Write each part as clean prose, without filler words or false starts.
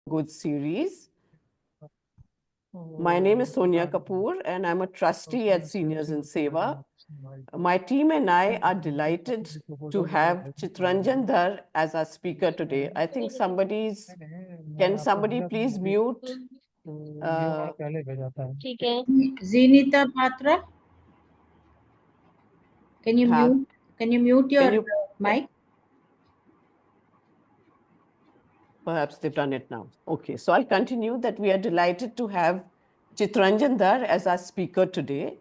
good series. My name is Sonia Kapoor, and I'm a trustee at Seniors in Seva. My team and I are delighted to have Chitranjan Dar as our speaker today. I think can somebody please mute? ठीक है Zenita Patra, can you Have, mute? Can you mute your can you, mic? perhaps they've done it now. Okay, so I'll continue that we are delighted to have Chitranjan Dar as our speaker today.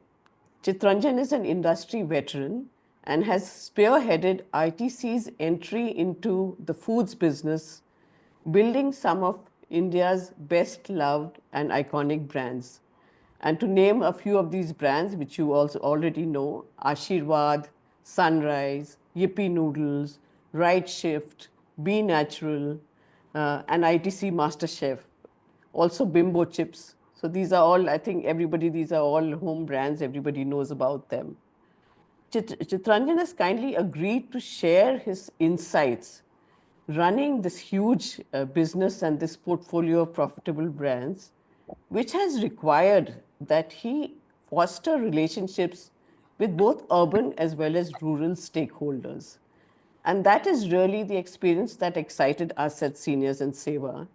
Chitranjan is an industry veteran and has spearheaded ITC's entry into the foods business, building some of India's best loved and iconic brands. And to name a few of these brands, which you also already know, Ashirwad, Sunrise, Yippee Noodles, Right Shift, Be Natural, and ITC Master Chef. Also Bimbo Chips. So these are all, I think these are all home brands. Everybody knows about them. Chitranjan has kindly agreed to share his insights running this huge business and this portfolio of profitable brands, which has required that he foster relationships with both urban as well as rural stakeholders. And that is really the experience that excited us at Seniors in Seva.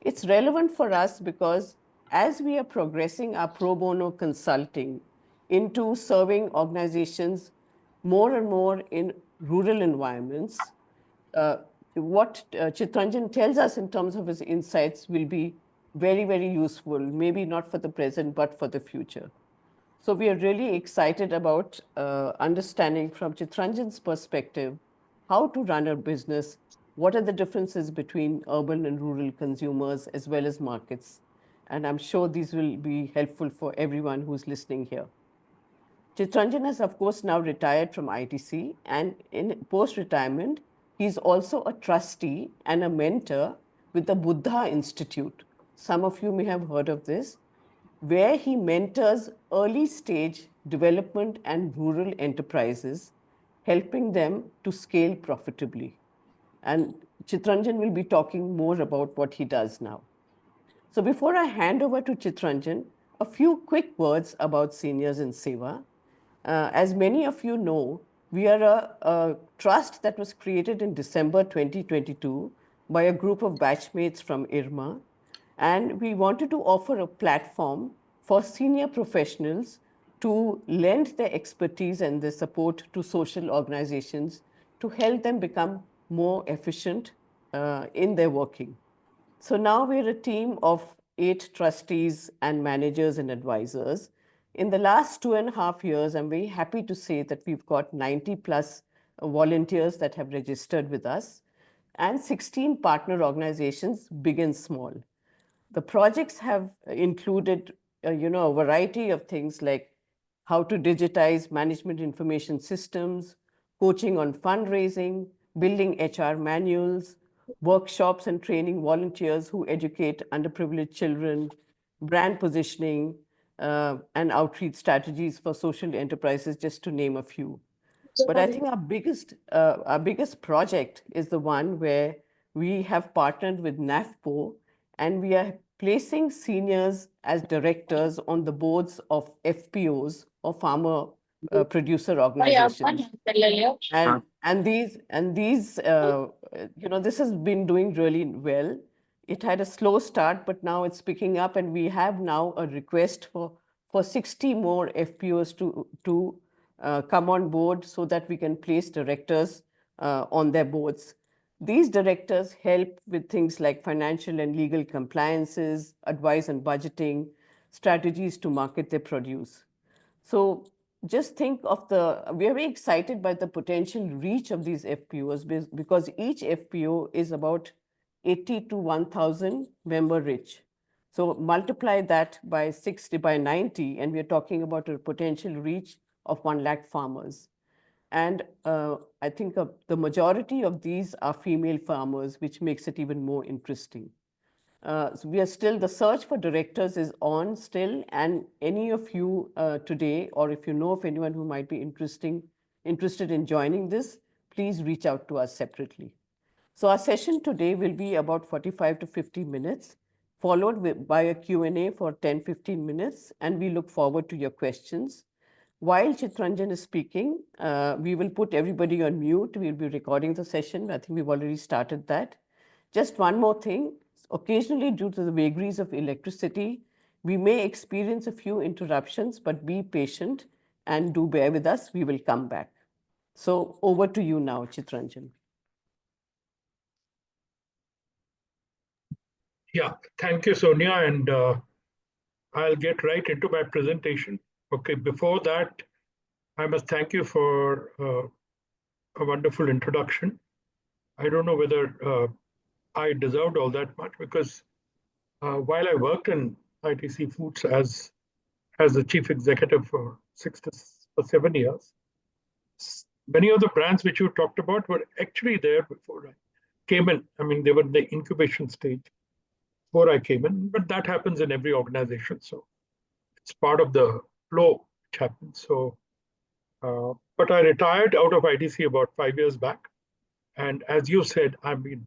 It's relevant for us because as we are progressing our pro bono consulting into serving organizations more and more in rural environments, what Chitranjan tells us in terms of his insights will be very, very useful, maybe not for the present, but for the future. So we are really excited about understanding from Chitranjan's perspective how to run a business, what are the differences between urban and rural consumers as well as markets. And I'm sure these will be helpful for everyone who's listening here. Chitranjan has, of course, now retired from ITC, and in post-retirement, he's also a trustee and a mentor with the Buddha Institute. Some of you may have heard of this, where he mentors early stage development and rural enterprises, helping them to scale profitably. And Chitranjan will be talking more about what he does now. So before I hand over to Chitranjan, a few quick words about Seniors in Seva. As many of you know, we are a trust that was created in December 2022 by a group of batchmates from IRMA. And we wanted to offer a platform for senior professionals to lend their expertise and their support to social organizations to help them become more efficient in their working. So now we're a team of 8 trustees and managers and advisors. In the last 2.5 years, I'm very happy to say that we've got 90 plus volunteers that have registered with us and 16 partner organizations, big and small. The projects have included, a variety of things like how to digitize management information systems, coaching on fundraising, building HR manuals, workshops and training volunteers who educate underprivileged children, brand positioning, and outreach strategies for social enterprises, just to name a few. But I think our biggest project is the one where we have partnered with NAFPO, and we are placing seniors as directors on the boards of FPOs, or farmer producer organizations. And this has been doing really well. It had a slow start, but now it's picking up, and we have now a request for 60 more FPOs to come on board so that we can place directors on their boards. These directors help with things like financial and legal compliances, advice on budgeting, strategies to market their produce. So just think of we're very excited by the potential reach of these FPOs because each FPO is about 80 to 1,000 member rich. So multiply that by 60, by 90, and we're talking about a potential reach of 1 lakh farmers. And I think the majority of these are female farmers, which makes it even more interesting. So the search for directors is on still, and any of you today, or if you know of anyone who might be interested in joining this, please reach out to us separately. So our session today will be about 45 to 50 minutes, followed by a Q&A for 10-15 minutes, and we look forward to your questions. While Chitranjan is speaking, we will put everybody on mute. We'll be recording the session. I think we've already started that. Just one more thing. Occasionally, due to the vagaries of electricity, we may experience a few interruptions, but be patient and do bear with us. We will come back. So over to you now, Chitranjan. Yeah, thank you, Sonia. And I'll get right into my presentation. Okay, before that, I must thank you for a wonderful introduction. I don't know whether I deserved all that much because while I worked in ITC Foods as the chief executive for 7 years, many of the brands which you talked about were actually there before I came in. I mean, they were in the incubation stage before I came in, but that happens in every organization. So it's part of the flow which happens. So, but I retired out of ITC about 5 years back. And as you said, I've been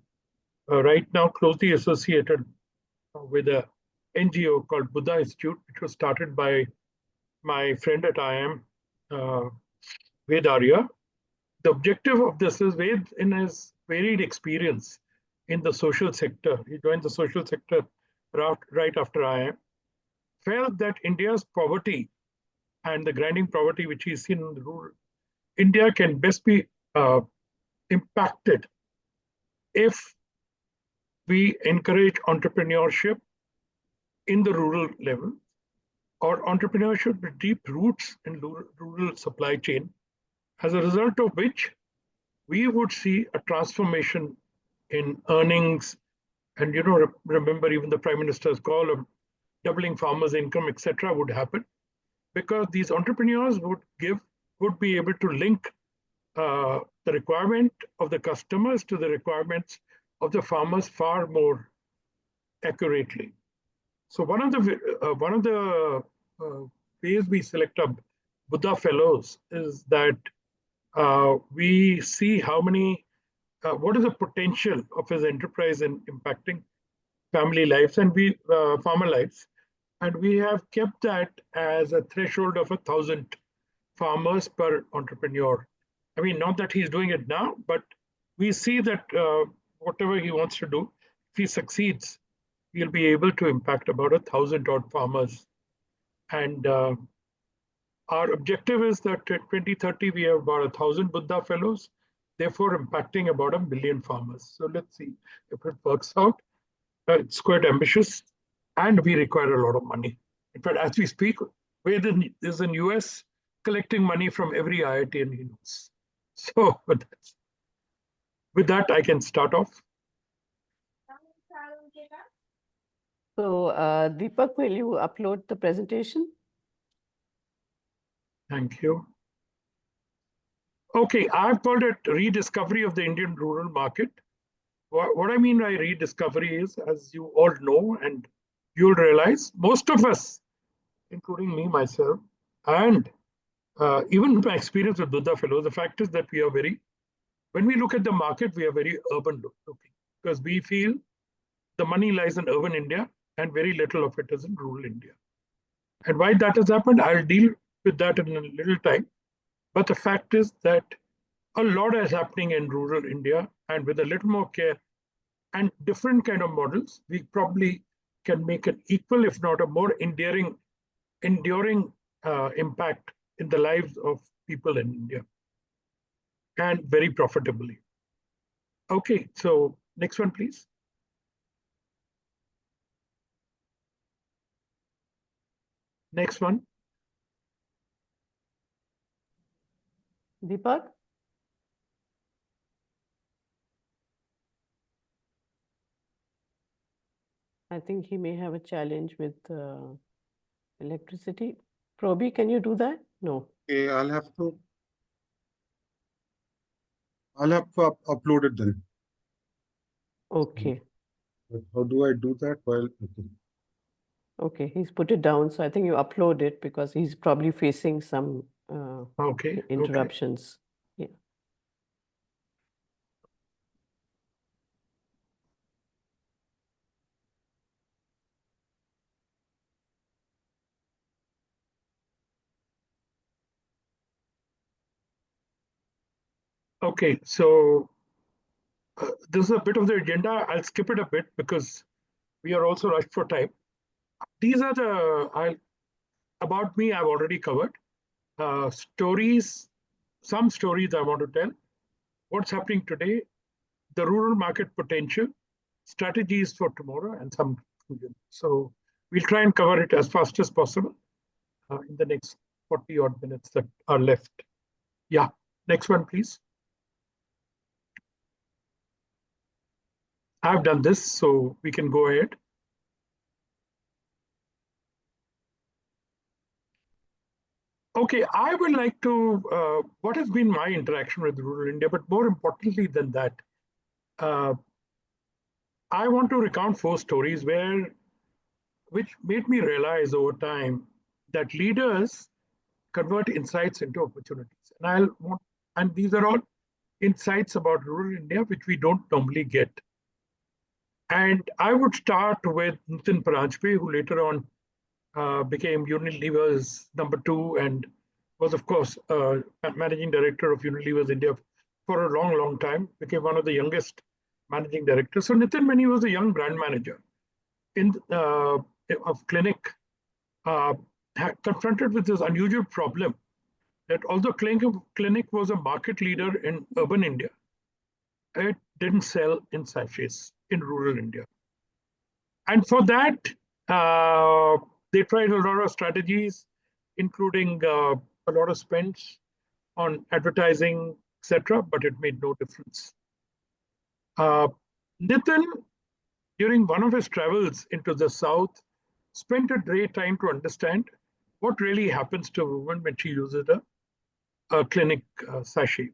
right now closely associated with a NGO called Buddha Institute, which was started by my friend at IIM, Ved Arya. The objective of this is Ved, in his varied experience in the social sector, he joined the social sector right after IIM, felt that India's poverty and the grinding poverty which he's seen in the rural India can best be impacted if we encourage entrepreneurship in the rural level, or entrepreneurship with deep roots in rural supply chain, as a result of which we would see a transformation in earnings. And remember even the Prime Minister's call of doubling farmers' income, etc., would happen because these entrepreneurs would be able to link the requirement of the customers to the requirements of the farmers far more accurately. So one of the ways we select our Buddha Fellows is that we see what is the potential of his enterprise in impacting family lives and farmer lives. And we have kept that as a threshold of 1,000 farmers per entrepreneur. I mean, not that he's doing it now, but we see that whatever he wants to do, if he succeeds, he'll be able to impact about 1,000 odd farmers. And our objective is that in 2030, we have about 1,000 Buddha Fellows, therefore impacting about 1 million farmers. So let's see if it works out. It's quite ambitious, and we require a lot of money. In fact, as we speak, there's in US collecting money from every IIT and he knows. So with that, I can start off. So Deepak, will you upload the presentation? Thank you. Okay, I've called it rediscovery of the Indian rural market. What I mean by rediscovery is, as you all know, and you'll realize, most of us, including me, myself, and even my experience with Buddha Fellows, the fact is that when we look at the market, we are very urban looking because we feel the money lies in urban India and very little of it is in rural India. And why that has happened, I'll deal with that in a little time. But the fact is that a lot is happening in rural India, and with a little more care and different kind of models, we probably can make an equal, if not a more enduring impact in the lives of people in India, and very profitably. Okay, so next one, please. Next one. Deepak? I think he may have a challenge with electricity. Probi, can you do that? No. Okay, I'll have to upload it then. Okay. But how do I do that? Well, Okay, he's put it down. So I think you upload it because he's probably facing some Okay. interruptions. Yeah. Okay, so this is a bit of the agenda. I'll skip it a bit because we are also rushed for time. These are about me I've already covered. Stories, some stories I want to tell. What's happening today, the rural market potential, strategies for tomorrow, and some conclusion. So we'll try and cover it as fast as possible in the next 40 odd minutes that are left. Yeah, next one, please. I've done this, so we can go ahead. Okay, I would like to, what has been my interaction with rural India, but more importantly than that, I want to recount 4 stories which made me realize over time that leaders convert insights into opportunities. And these are all insights about rural India, which we don't normally get. And I would start with Nitin Paranjpe, who later on became Unilever's #2 and was, of course, managing director of Unilever's India for a long, long time, became one of the youngest managing directors. So Nitin, when he was a young brand manager of Clinic, confronted with this unusual problem that although Clinic was a market leader in urban India, it didn't sell in sachets in rural India. And for that, they tried a lot of strategies, including a lot of spends on advertising, etc., but it made no difference. Nitin, during one of his travels into the south, spent a great time to understand what really happens to a woman when she uses a Clinic sachet.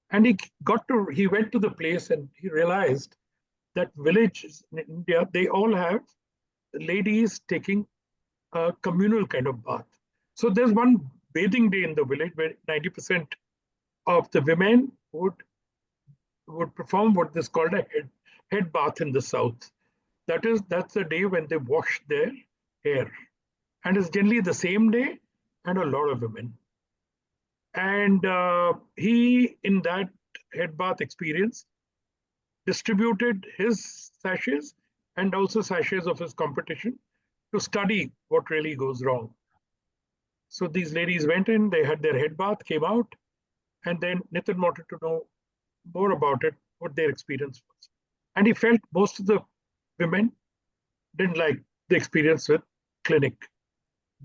And he went to the place and he realized that villages in India, they all have ladies taking a communal kind of bath. So there's one bathing day in the village where 90% of the women would perform what is called a head bath in the south. That's the day when they wash their hair. And it's generally the same day and a lot of women. And he, in that head bath experience, distributed his sachets and also sachets of his competition to study what really goes wrong. So these ladies went in, they had their head bath, came out, and then Nitin wanted to know more about it, what their experience was. And he felt most of the women didn't like the experience with Clinic,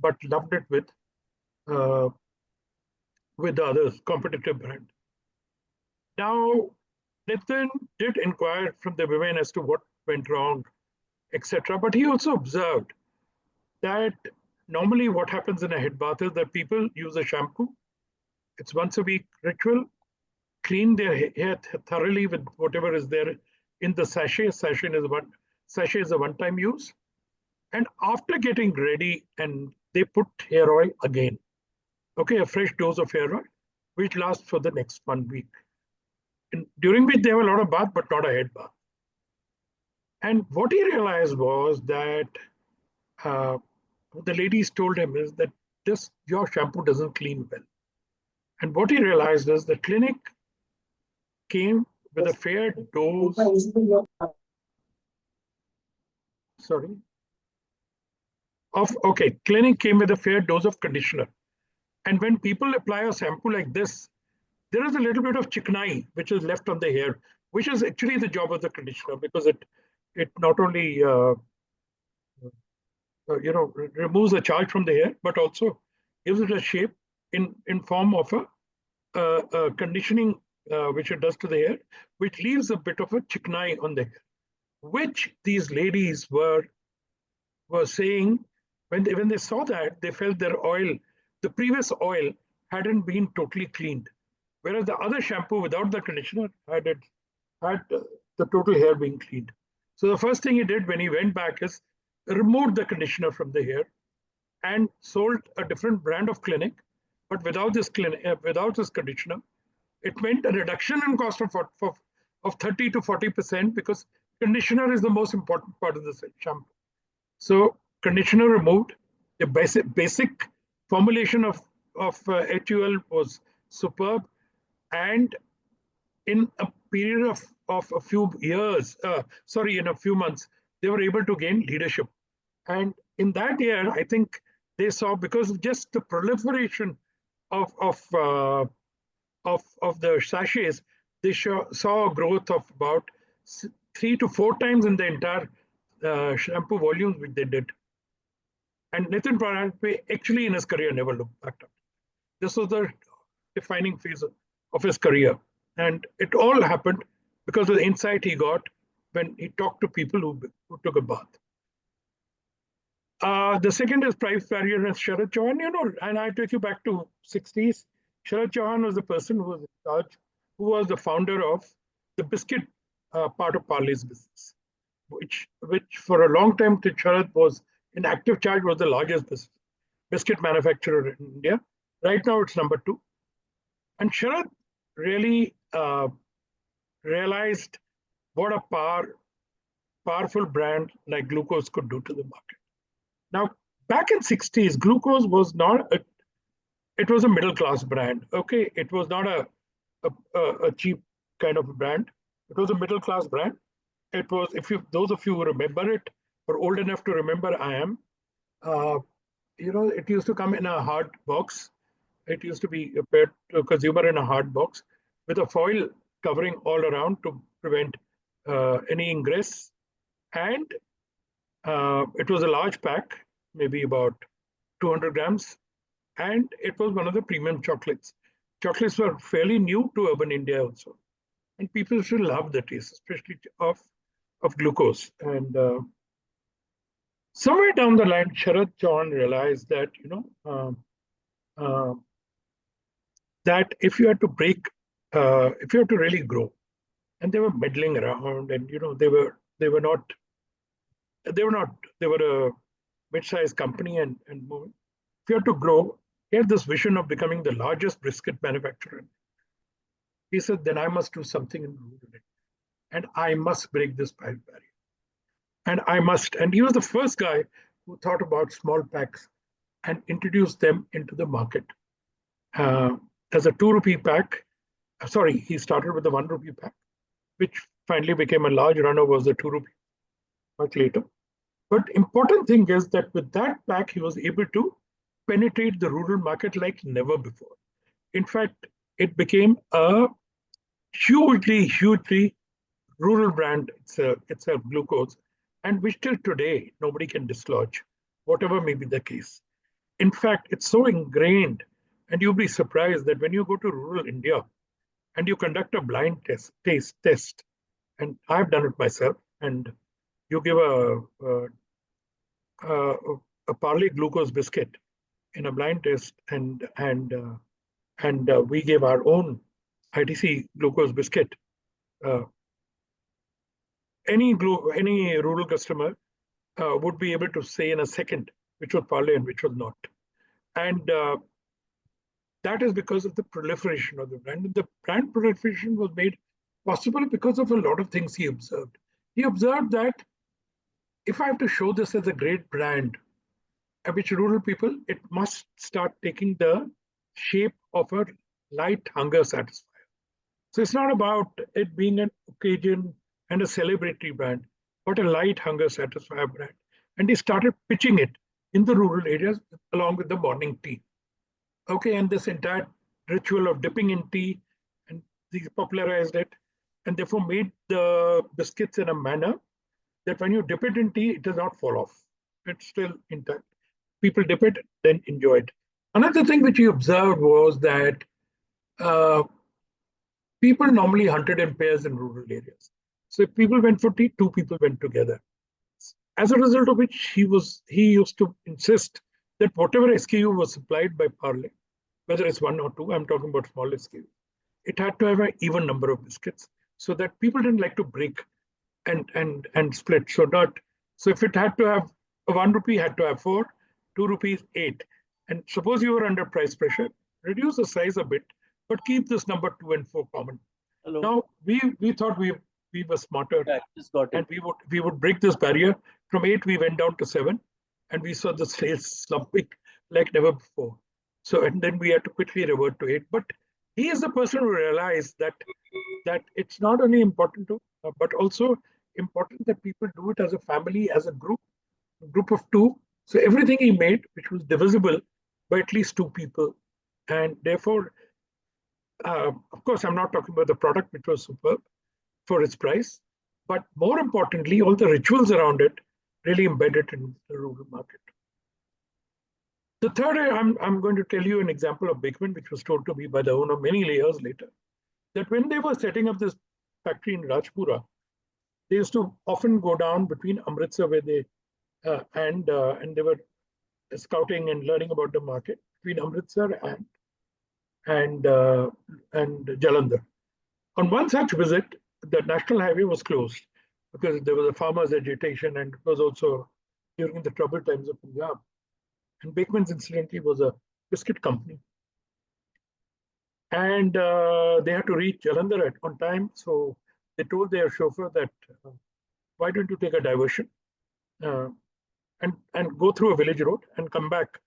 but loved it with the other competitive brand. Now, Nitin did inquire from the women as to what went wrong, etc. But he also observed that normally what happens in a head bath is that people use a shampoo. It's once a week ritual, clean their hair thoroughly with whatever is there in the sachet. Sachet is a one-time use. And after getting ready, and they put hair oil again. Okay, a fresh dose of hair oil, which lasts for the next 1 week. And during which they have a lot of bath, but not a head bath. And what he realized was that the ladies told him is that your shampoo doesn't clean well. And what he realized is the Clinic came with a fair dose. Sorry. Clinic came with a fair dose of conditioner. And when people apply a shampoo like this, there is a little bit of chikanai which is left on the hair, which is actually the job of the conditioner because it not only removes the charge from the hair, but also gives it a shape in form of a conditioning which it does to the hair, which leaves a bit of a chikanai on the hair, which these ladies were saying when they saw that, they felt their oil, the previous oil hadn't been totally cleaned, whereas the other shampoo without the conditioner had the total hair being cleaned. So the first thing he did when he went back is removed the conditioner from the hair and sold a different brand of Clinic, but without this conditioner. It meant a reduction in cost of 30 to 40% because conditioner is the most important part of the shampoo. So conditioner removed, the basic formulation of HUL was superb, and in a period of a few years, in a few months, they were able to gain leadership. And in that year, I think they saw, because of just the proliferation of the sachets, they saw a growth of about 3 to 4 times in the entire shampoo volumes which they did. And Nitin Pradhan actually in his career never looked back up. This was the defining phase of his career. And it all happened because of the insight he got when he talked to people who took a bath. The second is price barrier and Sharad Chauhan, and I take you back to 60s. Sharad Chauhan was the person who was in charge, who was the founder of the biscuit part of Parle's business, which for a long time to Sharad was in active charge, was the largest biscuit manufacturer in India. Right now it's number 2. And Sharad really realized what a powerful brand like glucose could do to the market. Now, back in 60s, glucose was not it was a middle class brand. Okay, it was not a cheap kind of a brand. It was a middle class brand. It was, those of you who remember it, or old enough to remember, I am. It used to come in a hard box. It used to be paid to a consumer in a hard box with a foil covering all around to prevent any ingress. And it was a large pack, maybe about 200 grams. And it was one of the premium chocolates. Chocolates were fairly new to urban India also. And people still love the taste, especially of glucose. And somewhere down the line, Sharad Chauhan realized that, that if you had to if you had to really grow, and they were meddling around, and they were a mid-sized company and moving. If you had to grow, he had this vision of becoming the largest biscuit manufacturer. He said, then I must do something in rural India, and I must break this price barrier. And he was the first guy who thought about small packs and introduced them into the market. As a 2 rupee pack, he started with the 1 rupee pack, which finally became a large runner, was the 2 rupee much later. But important thing is that with that pack, he was able to penetrate the rural market like never before. In fact, it became a hugely rural brand itself, glucose, and which till today nobody can dislodge, whatever may be the case. In fact, it's so ingrained, and you'll be surprised that when you go to rural India and you conduct a blind taste test, and I've done it myself, and you give a Parle glucose biscuit in a blind test, and we gave our own ITC glucose biscuit. Any rural customer would be able to say in a second which was Parle and which was not. And that is because of the proliferation of the brand. And the brand proliferation was made possible because of a lot of things he observed. He observed that if I have to show this as a great brand, which rural people, it must start taking the shape of a light hunger satisfier. So it's not about it being an occasion and a celebratory brand, but a light hunger satisfier brand. And he started pitching it in the rural areas along with the morning tea. Okay, and this entire ritual of dipping in tea, and he popularized it, and therefore made the biscuits in a manner that when you dip it in tea, it does not fall off. It's still intact. People dip it, then enjoy it. Another thing which he observed was that people normally hunted in pairs in rural areas. So if people went for tea, 2 people went together. As a result of which he used to insist that whatever SKU was supplied by Parle, whether it's 1 or 2, I'm talking about small SKU, it had to have an even number of biscuits so that people didn't like to break and split. So if it had to have a 1 rupee, had to have 4, 2 rupees, 8. And suppose you were under price pressure, reduce the size a bit, but keep this number 2 and 4 common. Hello. Now we thought we were smarter, Yeah, just got it. and we would break this barrier. From 8 we went down to 7, and we saw the sales slumping like never before. So and then we had to quickly revert to 8. But he is the person who realized that it's not only important to, but also important that people do it as a family, as a group of two. So everything he made, which was divisible by at least two people, and therefore, of course, I'm not talking about the product, which was superb for its price, but more importantly, all the rituals around it really embedded in the rural market. The third, I'm going to tell you an example of Beekman, which was told to me by the owner many years later, that when they were setting up this factory in Rajpura, they used to often go down between Amritsar, where they and they were scouting and learning about the market between Amritsar and Jalandhar. On one such visit, the national highway was closed because there was a farmers' agitation, and it was also during the troubled times of Punjab. And Beekman's, incidentally, was a biscuit company. And they had to reach Jalandhar on time. So they told their chauffeur that, why don't you take a diversion and go through a village road and come back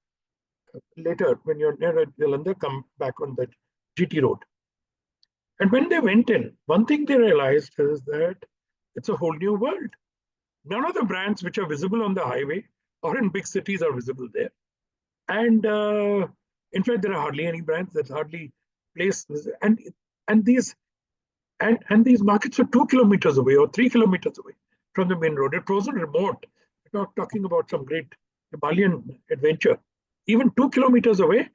later when you're near Jalandhar, come back on the GT road. And when they went in, one thing they realized is that it's a whole new world. None of the brands which are visible on the highway or in big cities are visible there. And in fact, there are hardly any brands. There's hardly places. And these markets are 2 kilometers away or 3 kilometers away from the main road. It wasn't remote. We're not talking about some great Himalayan adventure. Even 2 kilometers away,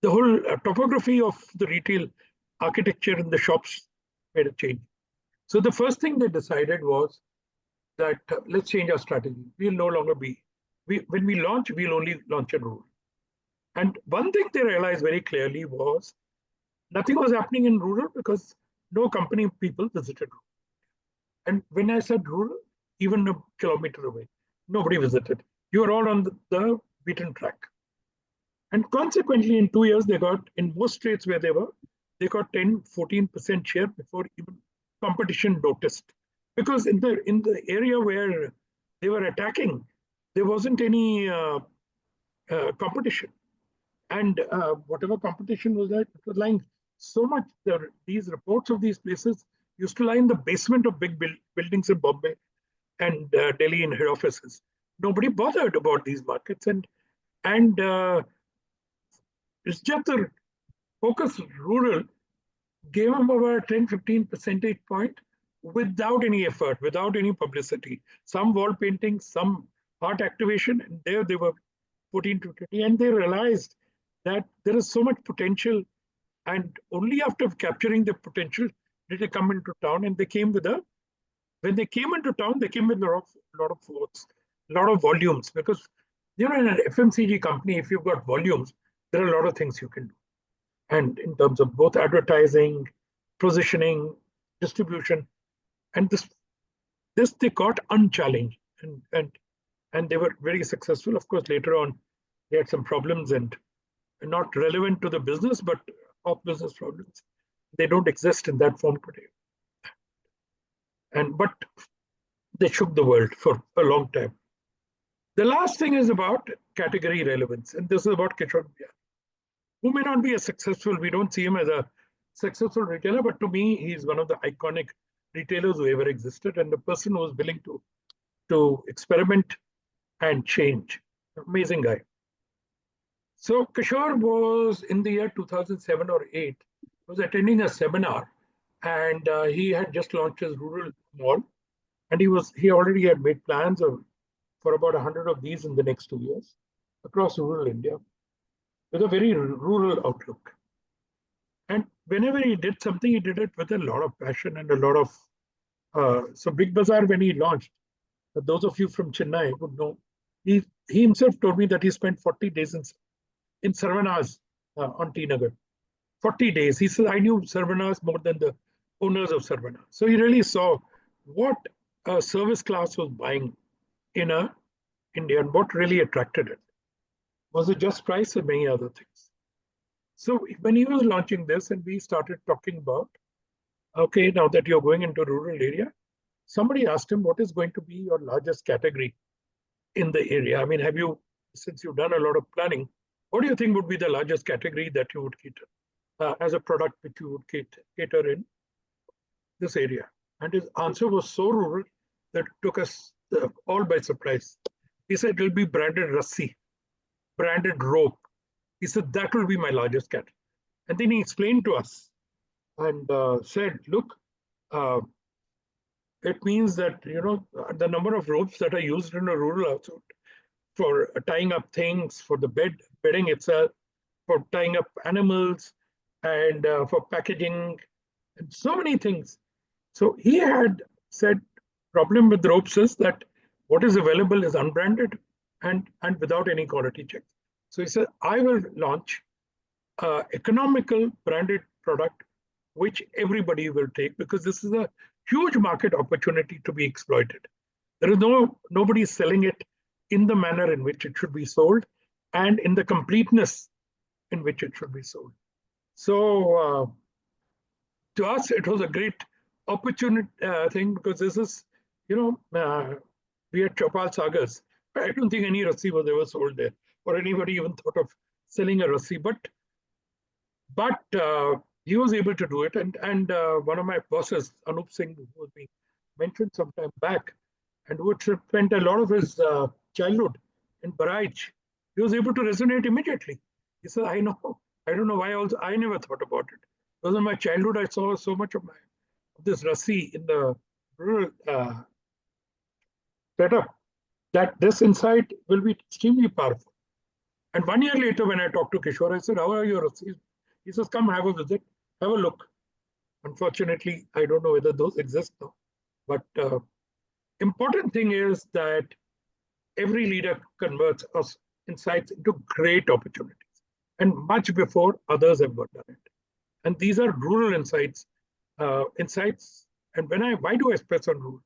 the whole topography of the retail architecture in the shops made a change. So the first thing they decided was that let's change our strategy. We'll no longer be, when we launch, we'll only launch in rural. And one thing they realized very clearly was nothing was happening in rural because no company people visited rural. And when I said rural, even a kilometer away, nobody visited. You were all on the beaten track. And consequently, in 2 years, they got, in most states where they were, they got 10, 14% share before even competition noticed. Because in the area where they were attacking, there wasn't any competition. And whatever competition was there, it was lying so much. These reports of these places used to lie in the basement of big buildings in Bombay and Delhi in head offices. Nobody bothered about these markets. And it's just the focus rural gave them about 10, 15 percentage point without any effort, without any publicity. Some wall painting, some art activation, and there they were 14 to 20. And they realized that there is so much potential. And only after capturing the potential did they come into town. And they came with when they came into town, they came with a lot of votes, a lot of volumes. Because, in an FMCG company, if you've got volumes, there are a lot of things you can do. And in terms of both advertising, positioning, distribution, and this they got unchallenged, and they were very successful. Of course, later on, they had some problems and not relevant to the business, but of business problems. They don't exist in that form today. But they shook the world for a long time. The last thing is about category relevance, and this is about Kishore Bihar, who may not be as successful. We don't see him as a successful retailer, but to me, he's one of the iconic retailers who ever existed, and the person who was willing to experiment and change. Amazing guy. So Kishore was in the year 2007 or 8, was attending a seminar, and he had just launched his rural mall, and he already had made plans for about 100 of these in the next 2 years across rural India, with a very rural outlook. And whenever he did something, he did it with a lot of passion and a lot of. So Big Bazaar, when he launched, those of you from Chennai would know, he himself told me that he spent 40 days in Sarvanas on T Nagar. 40 days. He said, I knew Sarvanas more than the owners of Sarvanas. So he really saw what a service class was buying in India and what really attracted it. Was it just price or many other things? So when he was launching this and we started talking about, okay, now that you're going into rural area, somebody asked him, what is going to be your largest category in the area? I mean, since you've done a lot of planning, what do you think would be the largest category that you would cater? as a product which you would cater in this area? And his answer was so rural that it took us all by surprise. He said it will be branded rassi, branded rope. He said that will be my largest category. And then he explained to us and said, look, it means that, the number of ropes that are used in a rural household for tying up things, for the bedding itself, for tying up animals, and for packaging, and so many things. So he had said, problem with ropes is that what is available is unbranded and without any quality checks. So he said, I will launch economical branded product which everybody will take, because this is a huge market opportunity to be exploited. There is nobody selling it in the manner in which it should be sold and in the completeness in which it should be sold. So to us, it was a great opportunity thing, because this is, we had Chopal Sagas. I don't think any rassi was ever sold there, or anybody even thought of selling a rassi. But he was able to do it. And one of my bosses, Anup Singh, who was being mentioned some time back, and who had spent a lot of his childhood in Baraj, he was able to resonate immediately. He said, I know. I don't know why also I never thought about it. Because in my childhood, I saw so much of this rassi in the rural setup, that this insight will be extremely powerful. And 1 year later, when I talked to Kishore, I said, how are your rassis? He says, come have a visit, have a look. Unfortunately, I don't know whether those exist now. But important thing is that every leader converts us insights into great opportunities, and much before others have done it. And these are rural insights. And why do I stress on rural?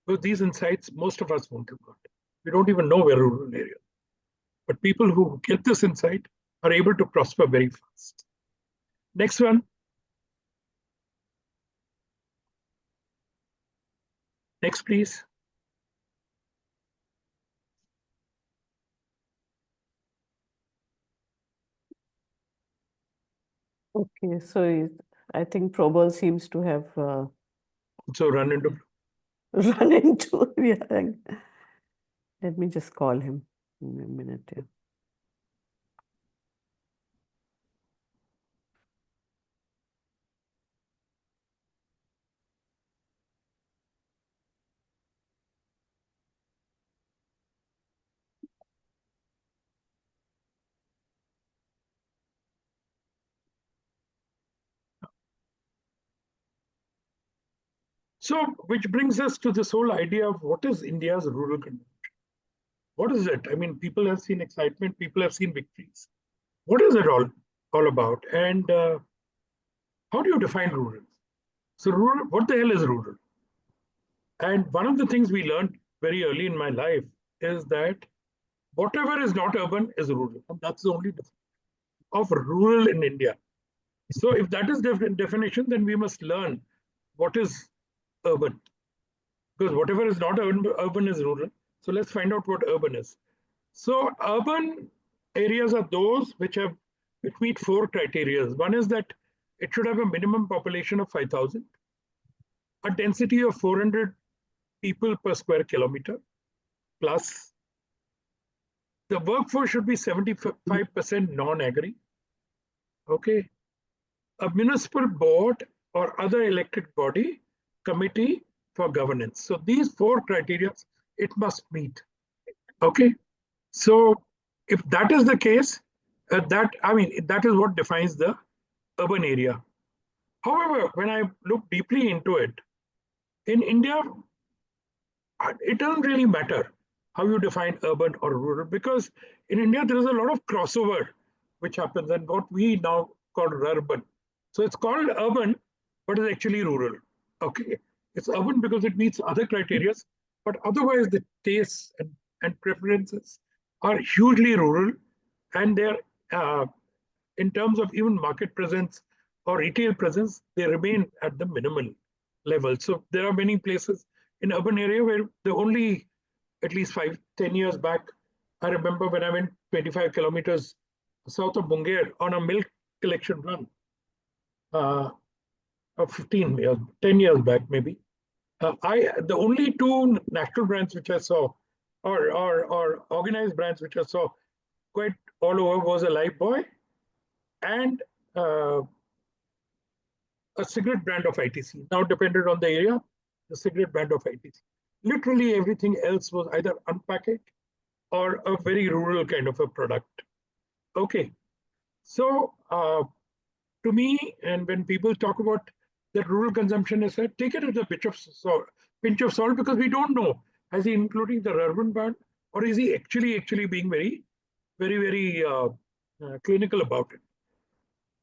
Because these insights, most of us won't have got. We don't even know we're rural areas. But people who get this insight are able to prosper very fast. Next one. Next, please. Okay, so I think Probal seems to have So run into. run into. Yeah. Let me just call him in a minute. Yeah. So, which brings us to this whole idea of what is India's rural condition? What is it? I mean, people have seen excitement, people have seen victories. What is it all about? And how do you define rural? So, rural, what the hell is rural? And one of the things we learned very early in my life is that whatever is not urban is rural. And that's the only definition of rural in India. So, if that is the definition, then we must learn what is urban. Because whatever is not urban is rural. So, let's find out what urban is. So, urban areas are those which meet 4 criteria. One is that it should have a minimum population of 5,000, a density of 400 people per square kilometer, plus the workforce should be 75% non-agri. Okay. A municipal board or other elected body committee for governance. So these 4 criteria it must meet. Okay. So if that is the case, that is what defines the urban area. However, when I look deeply into it, in India, it doesn't really matter how you define urban or rural, because in India there is a lot of crossover which happens, and what we now call urban. So it's called urban, but it's actually rural. Okay, it's urban because it meets other criteria, but otherwise the tastes and preferences are hugely rural, and they're in terms of even market presence or retail presence, they remain at the minimal level. So there are many places in urban area where the only, at least 5-10 years back, I remember when I went 25 kilometers south of Munger on a milk collection run. 15 years, 10 years back, maybe. The only two national brands which I saw, or organized brands which I saw quite all over, was a Lifebuoy and a cigarette brand of ITC. Now, depended on the area, the cigarette brand of ITC. Literally everything else was either unpackaged or a very rural kind of a product. Okay, so to me, and when people talk about that rural consumption is said, take it with a pinch of salt, because we don't know, is he including the urban brand, or is he actually being very clinical about it?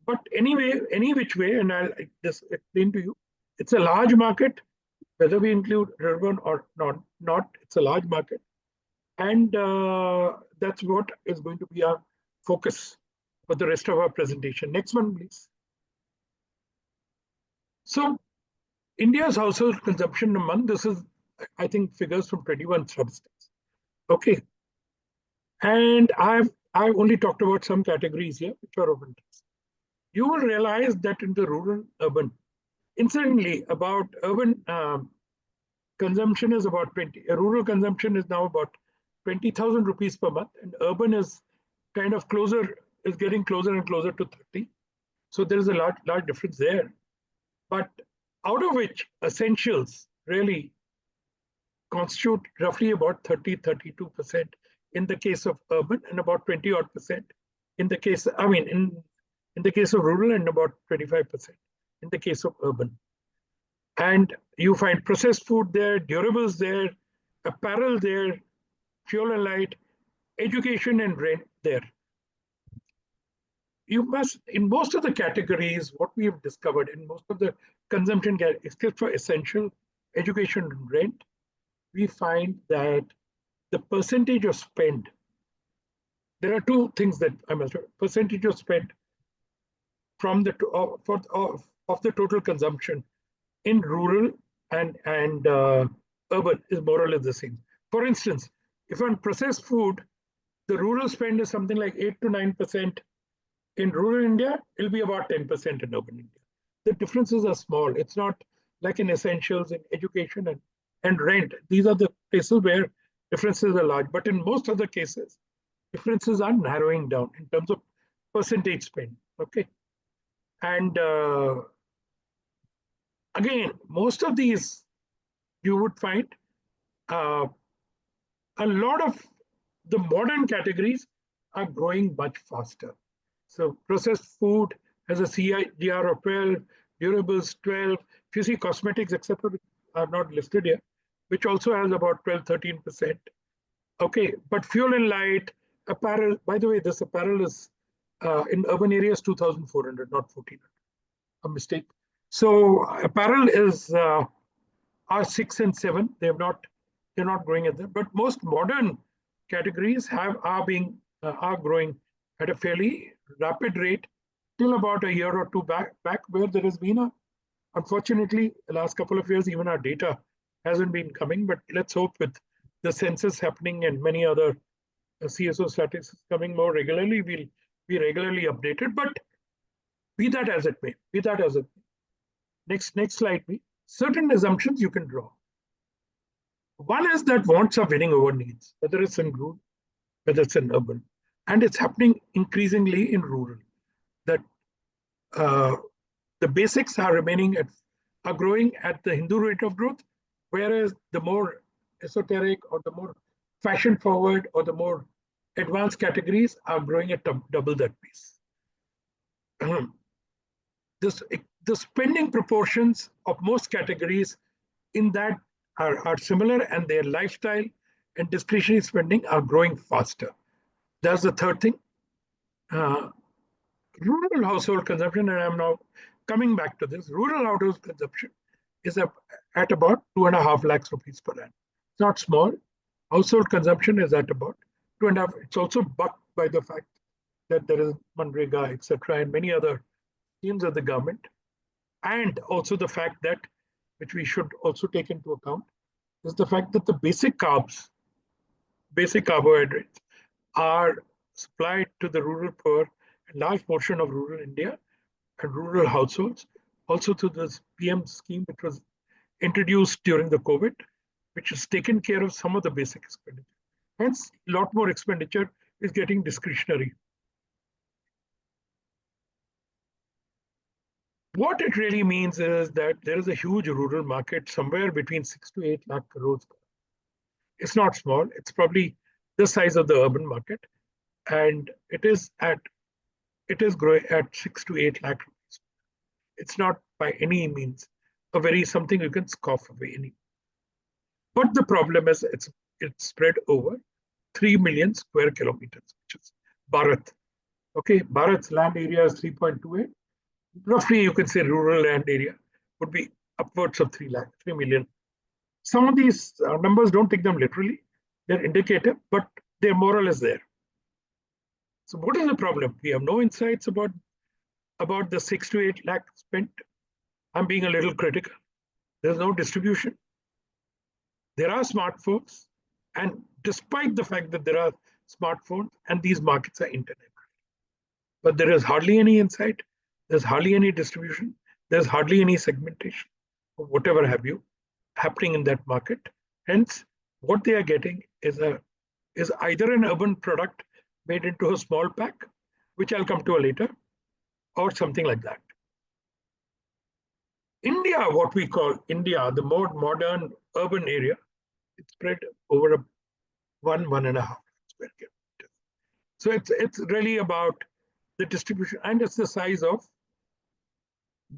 But anyway, any which way, and I'll just explain to you, it's a large market, whether we include urban or not, it's a large market. And that's what is going to be our focus for the rest of our presentation. Next one, please. So India's household consumption a month, this is, I think, figures from 21 substates. Okay. And I've only talked about some categories here, which are of interest. You will realize that in the rural, urban, incidentally, about urban consumption is about 20, rural consumption is now about 20,000 rupees per month, and urban is kind of is getting closer and closer to 30. So there is a large difference there. But out of which essentials really constitute roughly about 32% in the case of urban, and about 20% in the case, in the case of rural, and about 25% in the case of urban. And you find processed food there, durables there, apparel there, fuel and light, education and rent there. You must, in most of the categories, what we have discovered in most of the consumption categories, except for essential, education and rent, we find that the percentage of spend, there are two things that I must say. Percentage of spend from the of the total consumption in rural and urban is more or less the same. For instance, if on processed food, the rural spend is something like 8 to 9%. In rural India, it'll be about 10% in urban India. The differences are small. It's not like in essentials, in education and rent. These are the places where differences are large. But in most other cases, differences are narrowing down in terms of percentage spend. Okay. And again, most of these you would find a lot of the modern categories are growing much faster. So processed food has a CAGR of 12, durables 12. If you see cosmetics, etc., are not listed here, which also has about 12, 13%. Okay, but fuel and light, apparel, by the way, this apparel is in urban areas 2,400, not 1,400. A mistake. So apparel is are 6 and 7. They're not growing at that. But most modern categories are growing at a fairly rapid rate till about a year or two back, where there has been unfortunately, the last couple of years, even our data hasn't been coming. But let's hope with the census happening and many other CSO statistics coming more regularly, we'll be regularly updated. But be that as it may, Next slide, please. Certain assumptions you can draw. One is that wants are winning over needs, whether it's in rural, whether it's in urban. And it's happening increasingly in rural, that the basics are growing at the Hindu rate of growth, whereas the more esoteric or the more fashion forward or the more advanced categories are growing at double that pace. The spending proportions of most categories in that are similar, and their lifestyle and discretionary spending are growing faster. That's the third thing. Rural household consumption, and I'm now coming back to this, rural household consumption is at about 2.5 lakhs rupees per annum. It's not small. Household consumption is at about 2.5. It's also bucked by the fact that there is Manrega, etc., and many other schemes of the government. And also the fact that, which we should also take into account, is the fact that the basic carbohydrates are supplied to the rural poor, a large portion of rural India, and rural households, also through this PM scheme, which was introduced during the COVID, which has taken care of some of the basic expenditure. Hence, a lot more expenditure is getting discretionary. What it really means is that there is a huge rural market, somewhere between 6 to 8 lakh crores. It's not small. It's probably the size of the urban market, and it is growing at 6 to 8 lakh rupees. It's not by any means a very something you can scoff away any. But the problem is it's spread over 3 million square kilometers, which is Bharat. Okay, Bharat's land area is 3.28. Roughly, you can say rural land area would be upwards of 3 million. Some of these numbers, don't take them literally. They're indicative, but they're more or less there. So what is the problem? We have no insights about the 6 to 8 lakh spent. I'm being a little critical. There's no distribution. There are smartphones, and despite the fact that there are smartphones and these markets are internet, but there is hardly any insight. There's hardly any distribution. There's hardly any segmentation or whatever have you happening in that market. Hence, what they are getting is either an urban product made into a small pack, which I'll come to later, or something like that. India, what we call India, the more modern urban area, it's spread over a 1.5 square kilometers. So it's really about the distribution, and it's the size of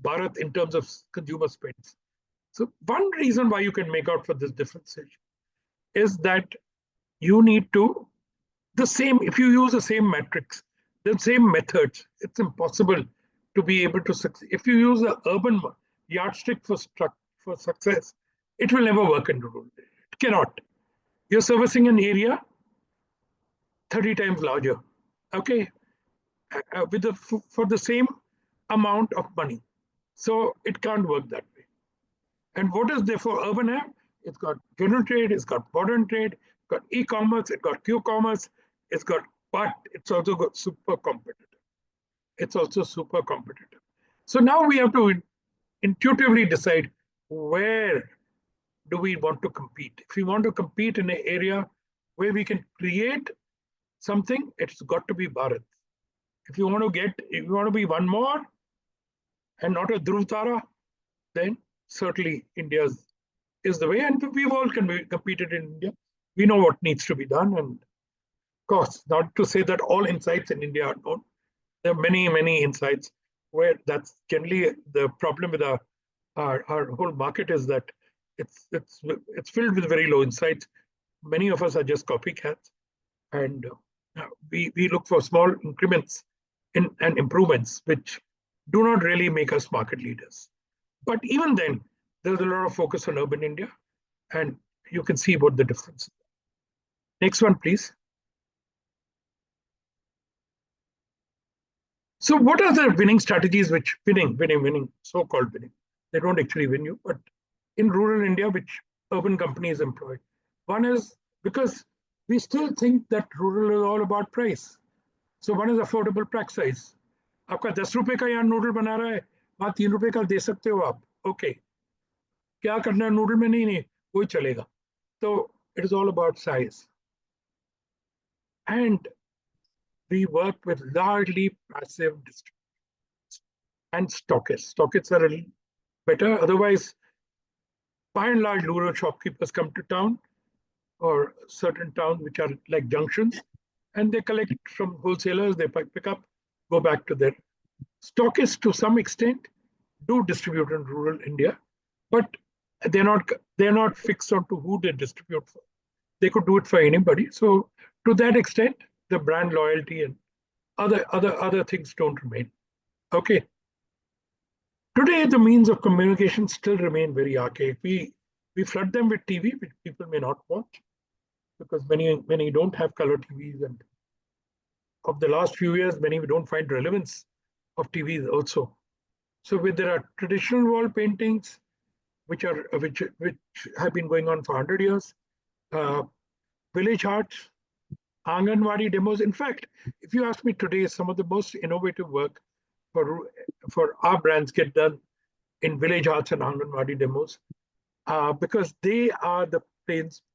Bharat in terms of consumer spends. So one reason why you can make out for this differentiation is that you need to, if you use the same metrics, the same methods, it's impossible to be able to succeed. If you use the urban yardstick for success, it will never work in rural. It cannot. You're servicing an area 30 times larger, okay, for the same amount of money. So it can't work that way. And what does therefore urban have? It's got general trade, it's got modern trade, it's got e-commerce, it's got Q-commerce, but it's also got super competitive. It's also super competitive. So now we have to intuitively decide where do we want to compete. If we want to compete in an area where we can create something, it's got to be Bharat. If you want to be one more and not a Dhruv Tara, then certainly India is the way. And we've all competed in India. We know what needs to be done. And of course, not to say that all insights in India are known. There are many, many insights where that's generally the problem with our whole market is that it's filled with very low insights. Many of us are just copycats, and we look for small increments and improvements, which do not really make us market leaders. But even then, there's a lot of focus on urban India, and you can see what the difference is. Next one, please. So what are the winning strategies which winning, so-called winning? They don't actually win you, but in rural India, which urban companies employ. One is because we still think that rural is all about price. So one is affordable pack size. आपका 10 रुपए का यहाँ noodle बना रहा है, वहाँ 3 रुपए का दे सकते हो आप. Okay. क्या करना है नूडल में? नहीं, वही चलेगा. So it is all about size. And we work with largely passive distributors and stockists. Stockists are a little better. Otherwise, by and large, rural shopkeepers come to town or certain towns which are like junctions, and they collect from wholesalers, they pick up, go back to their stockists to some extent do distribute in rural India, but they're not fixed on to who they distribute for. They could do it for anybody. So to that extent, the brand loyalty and other things don't remain. Okay. Today, the means of communication still remain very archaic. We flood them with TV, which people may not watch, because many don't have color TVs, and of the last few years, many don't find relevance of TVs also. So there are traditional wall paintings, which have been going on for 100 years, village arts, Anganwadi demos. In fact, if you ask me today, some of the most innovative work for our brands get done in village arts and Anganwadi demos, because they are the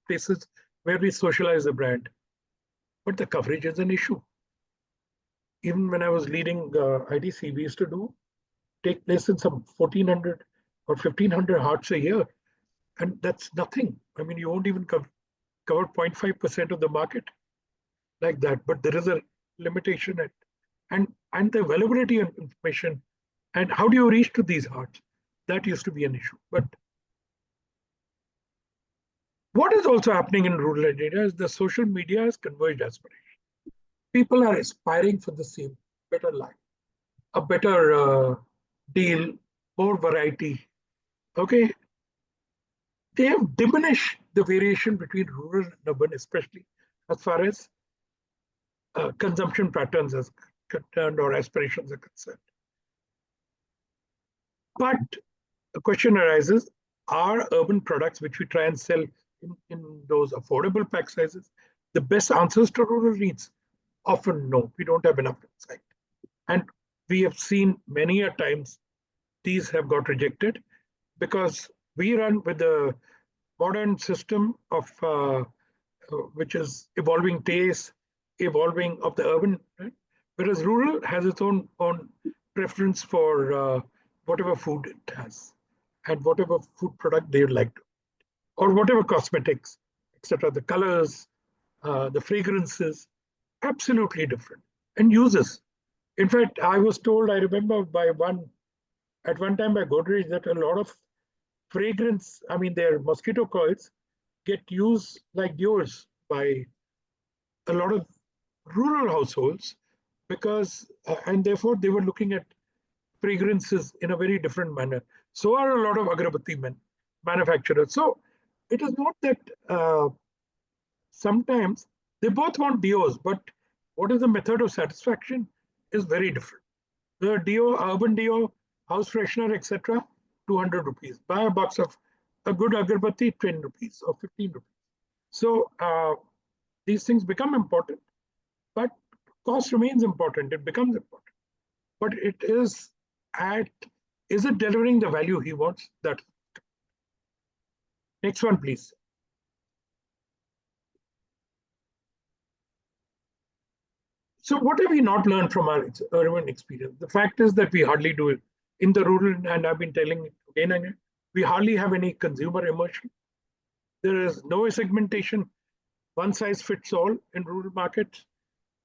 places where we socialize the brand. But the coverage is an issue. Even when I was leading IDC, we used to take place in some 1,400 or 1,500 hearts a year. And that's nothing. I mean, you won't even cover 0.5% of the market like that. But there is a limitation and the availability of information and how do you reach to these hearts? That used to be an issue. But what is also happening in rural India is the social media has converged aspiration. People are aspiring for the same, better life, a better deal, more variety. Okay. They have diminished the variation between rural and urban, especially as far as consumption patterns are concerned or aspirations are concerned. But the question arises, are urban products which we try and sell in those affordable pack sizes the best answers to rural needs? Often no, we don't have enough insight. And we have seen many a times these have got rejected because we run with the modern system of which is evolving taste, evolving of the urban, right? Whereas rural has its own preference for whatever food it has and whatever food product they would like to, or whatever cosmetics, etc. The colors, the fragrances, absolutely different and uses. In fact, I was told, I remember at one time by Godrej that a lot of fragrance, I mean, their mosquito coils get used like yours by a lot of rural households because, and therefore they were looking at fragrances in a very different manner. So are a lot of agarbatti manufacturers. So it is not that sometimes they both want deos, but what is the method of satisfaction is very different. The deo, urban deo, house freshener, etc., 200 rupees. Buy a box of a good agarbatti, 10 rupees or 15 rupees. So these things become important, but cost remains important. It becomes important. But it is it delivering the value he wants? That. Next one, please. So what have we not learned from our urban experience? The fact is that we hardly do it in the rural, and I've been telling it again and again, we hardly have any consumer immersion. There is no segmentation. One size fits all in rural markets.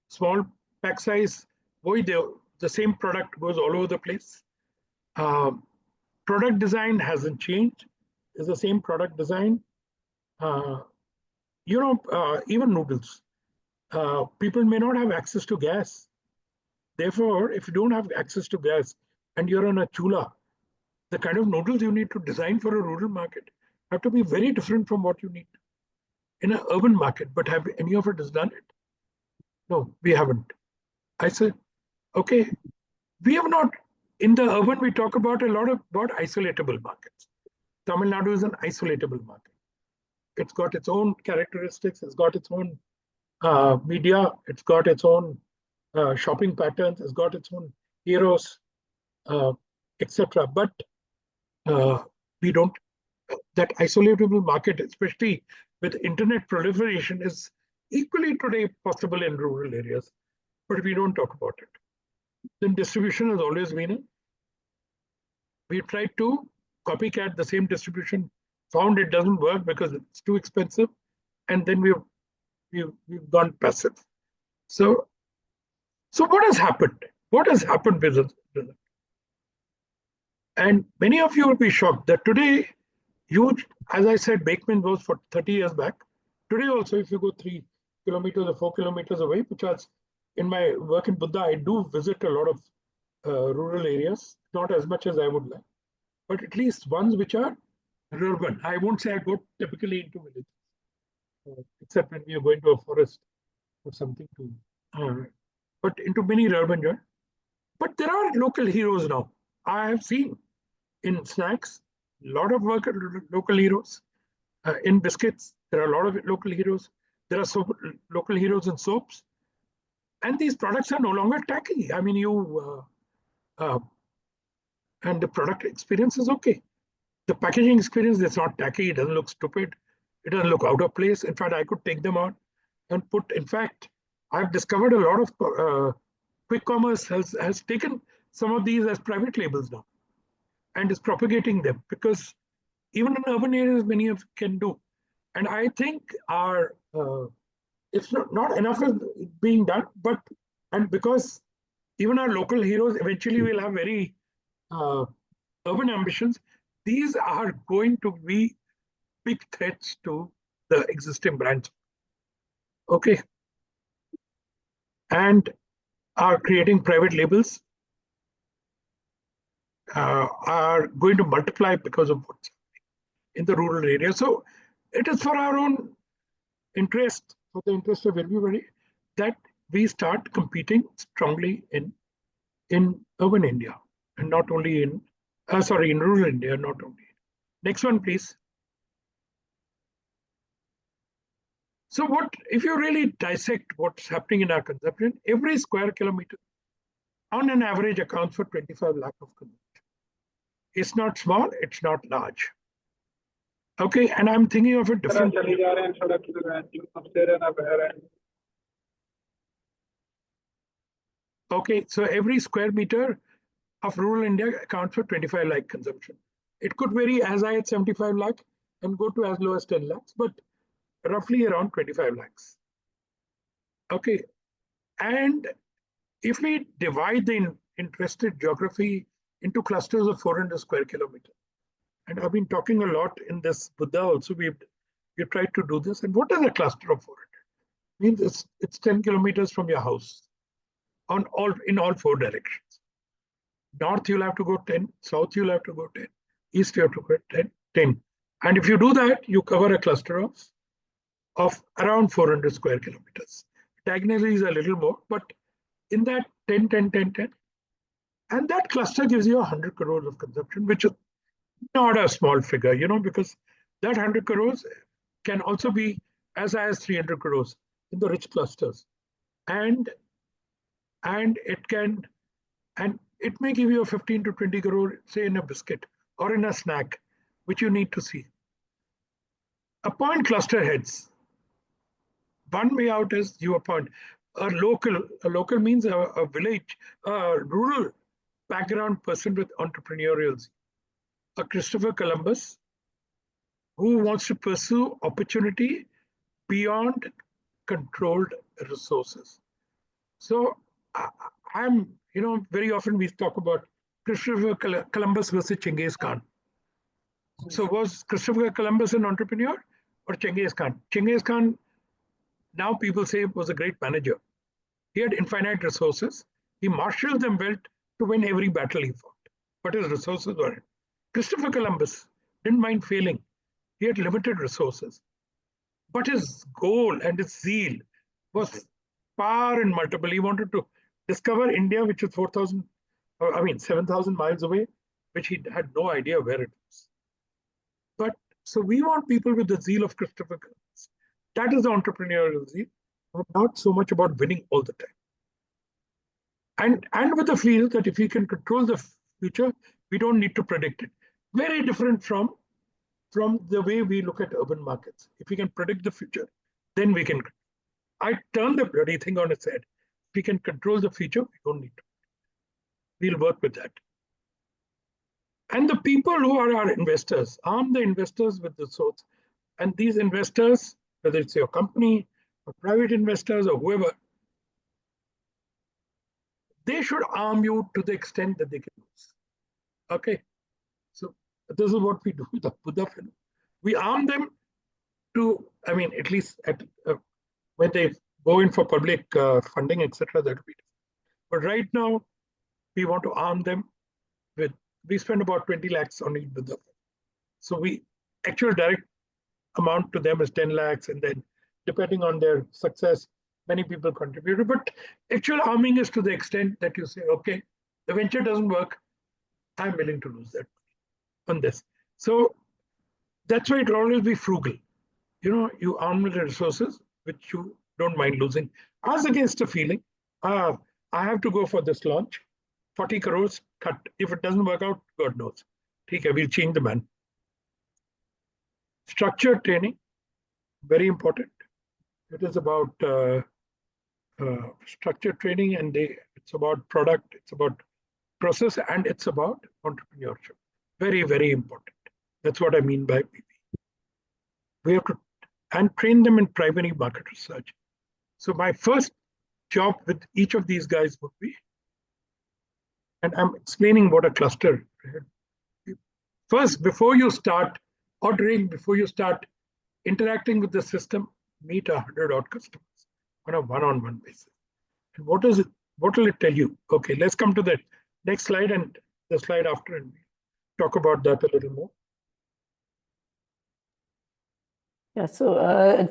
Small pack size, the same product goes all over the place. Product design hasn't changed. It's the same product design. Even noodles. People may not have access to gas. Therefore, if you don't have access to gas and you're on a chula, the kind of noodles you need to design for a rural market have to be very different from what you need in an urban market. But have any of us done it? No, we haven't. I said, okay, we have not. In the urban, we talk about a lot about isolatable markets. Tamil Nadu is an isolatable market. It's got its own characteristics. It's got its own media. It's got its own shopping patterns. It's got its own heroes, etc. But we don't. That isolatable market, especially with internet proliferation, is equally today possible in rural areas, but we don't talk about it. Then distribution has always been we tried to copycat the same distribution, found it doesn't work because it's too expensive, and then we've gone passive. So what has happened? What has happened with it? And many of you will be shocked that today, as I said, Bakeman was for 30 years back. Today also, if you go 3 kilometers or 4 kilometers away, because in my work in Buddha, I do visit a lot of rural areas, not as much as I would like, but at least ones which are urban. I won't say I go typically into villages, except when we are going to a forest or something but into many urban areas. But there are local heroes now. I have seen in snacks, a lot of work at local heroes. In biscuits, there are a lot of local heroes. There are local heroes in soaps. And these products are no longer tacky. I mean, and the product experience is okay. The packaging experience is not tacky. It doesn't look stupid. It doesn't look out of place. In fact, I could take them out and put. In fact, I've discovered a lot of quick commerce has taken some of these as private labels now and is propagating them, because even in urban areas, many of can do. And I think our it's not enough is being done, but and because even our local heroes eventually will have very urban ambitions, these are going to be big threats to the existing brands. Okay. And are creating private labels are going to multiply because of what's in the rural area. So it is for our own interest, for the interest of everybody, that we start competing strongly in urban India and not only in in rural India, not only. Next one, please. So what if you really dissect what's happening in our consumption? Every square kilometer on an average accounts for 25 lakh of consumption. It's not small, it's not large. Okay, and I'm thinking of a different. Okay, so every square meter of rural India accounts for 25 lakh consumption. It could vary as high as 75 lakh and go to as low as 10 lakhs, but roughly around 25 lakhs. Okay, and if we divide the interested geography into clusters of 400 square kilometers, and I've been talking a lot in this Buddha also, we've tried to do this. And what is a cluster of 400? Means it's 10 kilometers from your house in all four directions. North, you'll have to go 10, south, you'll have to go 10, east, you have to go 10. And if you do that, you cover a cluster of around 400 square kilometers. Diagonally is a little more, but in that 10, 10, 10, 10, and that cluster gives you 100 crores of consumption, which is not a small figure, because that 100 crores can also be as high as 300 crores in the rich clusters. And it may give you a 15 to 20 crore, say in a biscuit or in a snack, which you need to see. Appoint cluster heads. One way out is you appoint a local means a village, a rural background person with entrepreneurial, a Christopher Columbus who wants to pursue opportunity beyond controlled resources. So I'm, very often we talk about Christopher Columbus versus Genghis Khan. So was Christopher Columbus an entrepreneur or Genghis Khan? Genghis Khan, now people say, was a great manager. He had infinite resources. He marshaled them well to win every battle he fought, but his resources weren't. Christopher Columbus didn't mind failing. He had limited resources, but his goal and his zeal was far and multiple. He wanted to discover India, which is 7,000 miles away, which he had no idea where it was. But so we want people with the zeal of Christopher Columbus. That is the entrepreneurial zeal, not so much about winning all the time. And with the feel that if we can control the future, we don't need to predict it. Very different from the way we look at urban markets. If we can predict the future, then we can. I turn the bloody thing on its head. If we can control the future, we don't need to. We'll work with that. And the people who are our investors, arm the investors with the source. And these investors, whether it's your company or private investors or whoever, they should arm you to the extent that they can use. Okay. So this is what we do with the Buddha Fellow. We arm them to, at least when they go in for public funding, etc., that will be different. But right now, we want to arm them with, we spend about 20 lakhs on each Buddha. So actual direct amount to them is 10 lakhs, and then depending on their success, many people contributed. But actual arming is to the extent that you say, okay, the venture doesn't work, I'm willing to lose that on this. So that's why it will always be frugal. You arm with the resources which you don't mind losing, as against a feeling, I have to go for this launch. 40 crores, cut. If it doesn't work out, God knows. Okay, we'll change the man. Structured training, very important. It is about structured training, and it's about product, it's about process, and it's about entrepreneurship. Very, very important. That's what I mean by PP. We have to and train them in primary market research. So my first job with each of these guys would be, and I'm explaining what a cluster. First, before you start ordering, before you start interacting with the system, meet 100 odd customers on a one-on-one basis. And what is it? What will it tell you? Okay, let's come to the next slide and the slide after, and talk about that a little more. Yeah, so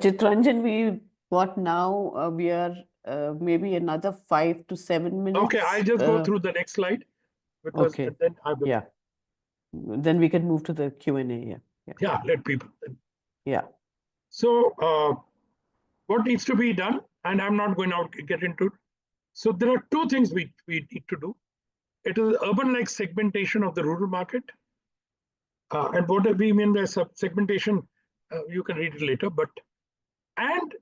Chitranjan, we are maybe another 5 to 7 minutes. Okay, I'll just go through the next slide, because okay. then I will. Yeah. Then we can move to the Q&A. Yeah, let people. Yeah. So what needs to be done, and I'm not going to get into it. So there are two things we need to do. It is urban-like segmentation of the rural market. And what do we mean by segmentation? You can read it later, and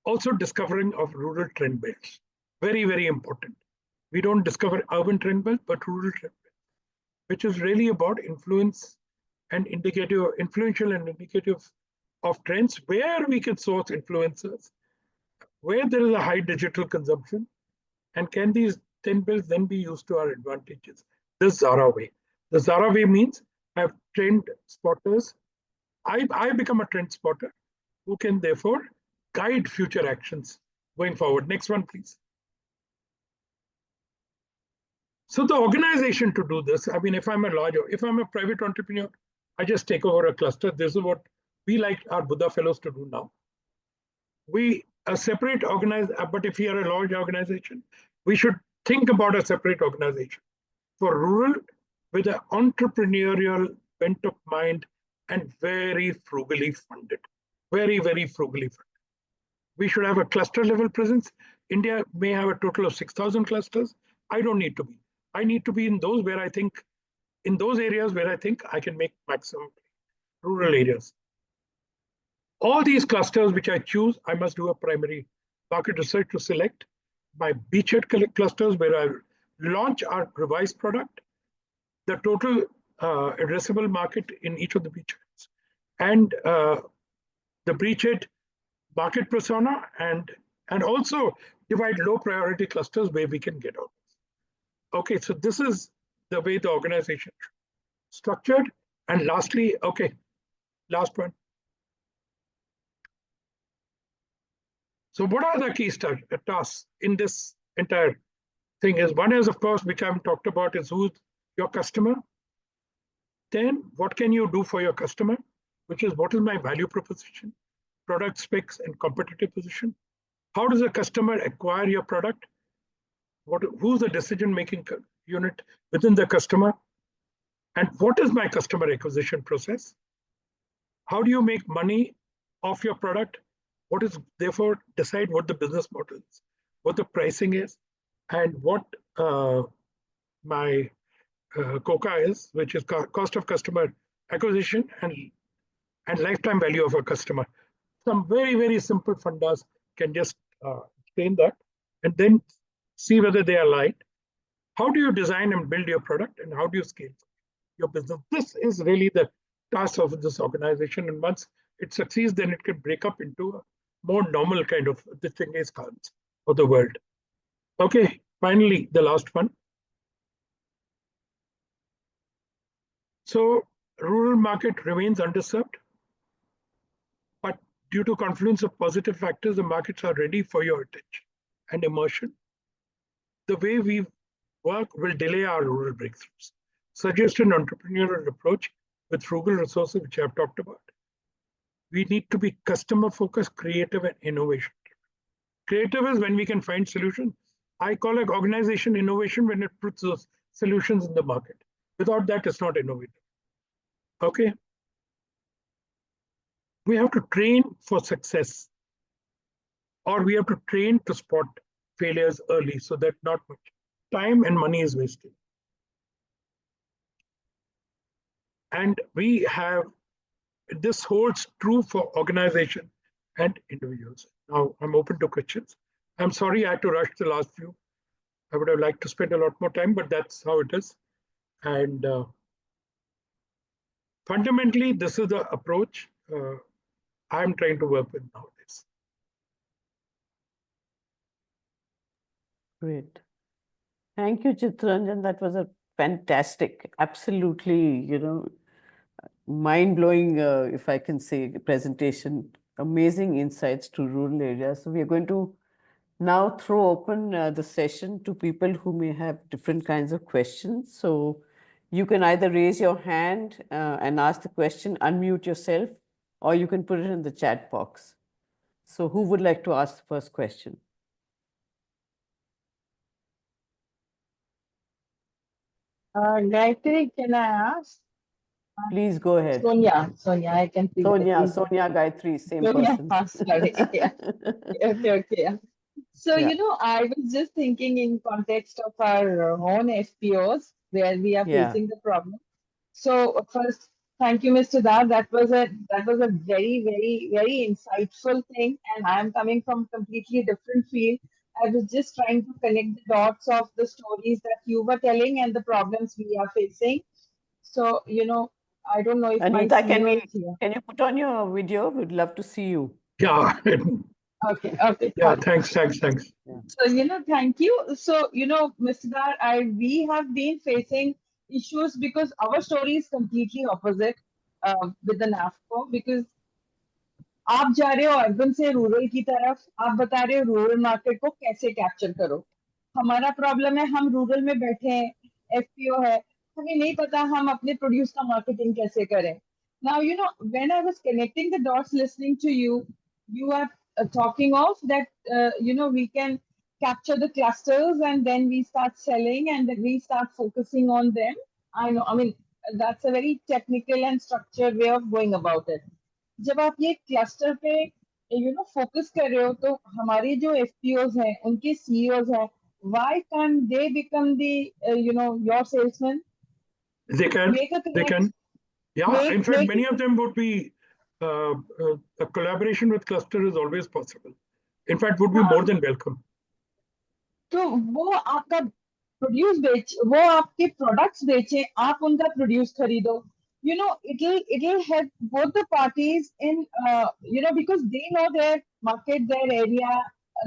also discovering of rural trend belts. Very, very important. We don't discover urban trend belts, but rural trend belts, which is really about influential and indicative of trends, where we can source influencers, where there is a high digital consumption, and can these trend belts then be used to our advantages? The Zara way. The Zara way means I have trend spotters. I become a trend spotter who can therefore guide future actions going forward. Next one, please. So the organization to do this, I mean, if I'm a private entrepreneur, I just take over a cluster. This is what we like our Buddha fellows to do now. We separate organize, but if you are a large organization, we should think about a separate organization for rural with an entrepreneurial bent of mind and very frugally funded. Very, very frugally funded. We should have a cluster level presence. India may have a total of 6,000 clusters. I don't need to be. I need to be in those areas where I think I can make maximum rural areas. All these clusters which I choose, I must do a primary market research to select my beachhead clusters where I launch our revised product, the total addressable market in each of the beachheads, and the beachhead market persona, and also divide low priority clusters where we can get out. Okay, so this is the way the organization is structured. And lastly, okay, last one. So what are the key tasks in this entire thing? Is one is, of course, which I've talked about, is who's your customer. Then what can you do for your customer, which is what is my value proposition, product specs, and competitive position. How does a customer acquire your product? Who's the decision-making unit within the customer? And what is my customer acquisition process? How do you make money off your product? What is, therefore, decide what the business model is, what the pricing is, and what my COCA is, which is cost of customer acquisition and lifetime value of a customer. Some very, very simple fundas can just explain that, and then see whether they are aligned. How do you design and build your product, and how do you scale your business? This is really the task of this organization, and once it succeeds, then it can break up into a more normal kind of the thing is cards of the world. Okay, finally, the last one. So rural market remains underserved, but due to confluence of positive factors, the markets are ready for your attention and immersion. The way we work will delay our rural breakthroughs. Suggest an entrepreneurial approach with frugal resources, which I've talked about. We need to be customer focused, creative, and innovation. Creative is when we can find solutions. I call it organization innovation when it puts those solutions in the market. Without that, it's not innovative. Okay. We have to train for success, or we have to train to spot failures early so that not much time and money is wasted. And we have, this holds true for organization and individuals. Now, I'm open to questions. I'm sorry I had to rush the last few. I would have liked to spend a lot more time, but that's how it is. And fundamentally, this is the approach I'm trying to work with nowadays. Great. Thank you, Chitranjan. That was a fantastic, absolutely, mind-blowing, if I can say, presentation. Amazing insights to rural areas. So we are going to now throw open the session to people who may have different kinds of questions. So you can either raise your hand and ask the question, unmute yourself, or you can put it in the chat box. So who would like to ask the first question? Gayatri, can I ask? Please go ahead. Sonia, I can see Sonia Gayatri, same person. Sorry. Yeah. Okay. Yeah. So, Yeah. I was just thinking in context of our own FPOs where we are Yeah. facing the problem. So first, thank you, Mr. Dar. That was a very, very, very insightful thing. And I'm coming from completely different field. I was just trying to connect the dots of the stories that you were telling and the problems we are facing. So, I don't know if my Anita, CEO is here. can you put on your video? We'd love to see you. Yeah. Okay. Yeah. Fine. Thanks. Yeah. So, thank you. So, Mr. Dar, we have been facing issues because our story is completely opposite with the NAFCO because आप जा रहे हो urban से rural की तरफ आप बता रहे हो रूरल मार्केट को कैसे कैप्चर करो हमारा प्रॉब्लम है हम रूरल में बैठे हैं एफपीओ है हमें नहीं पता हम अपने प्रोड्यूस का मार्केटिंग कैसे करें now when I was connecting the dots listening to you are talking of that we can capture the clusters and then we start selling and then we start focusing on them. I mean that's a very technical and structured way of going about it. जब आप ये cluster पे focus कर रहे हो तो हमारे जो एफपीओज हैं उनके सीईओज हैं why can't they become the your salesman? They can. Make a They connect. can. Yeah. In fact, make many of them would be a collaboration with cluster is always possible. In fact, would be more than welcome. तो वो आपका वो आपके products बेचे आप उनका produce खरीदो it'll help both the parties in because they know their market, their area,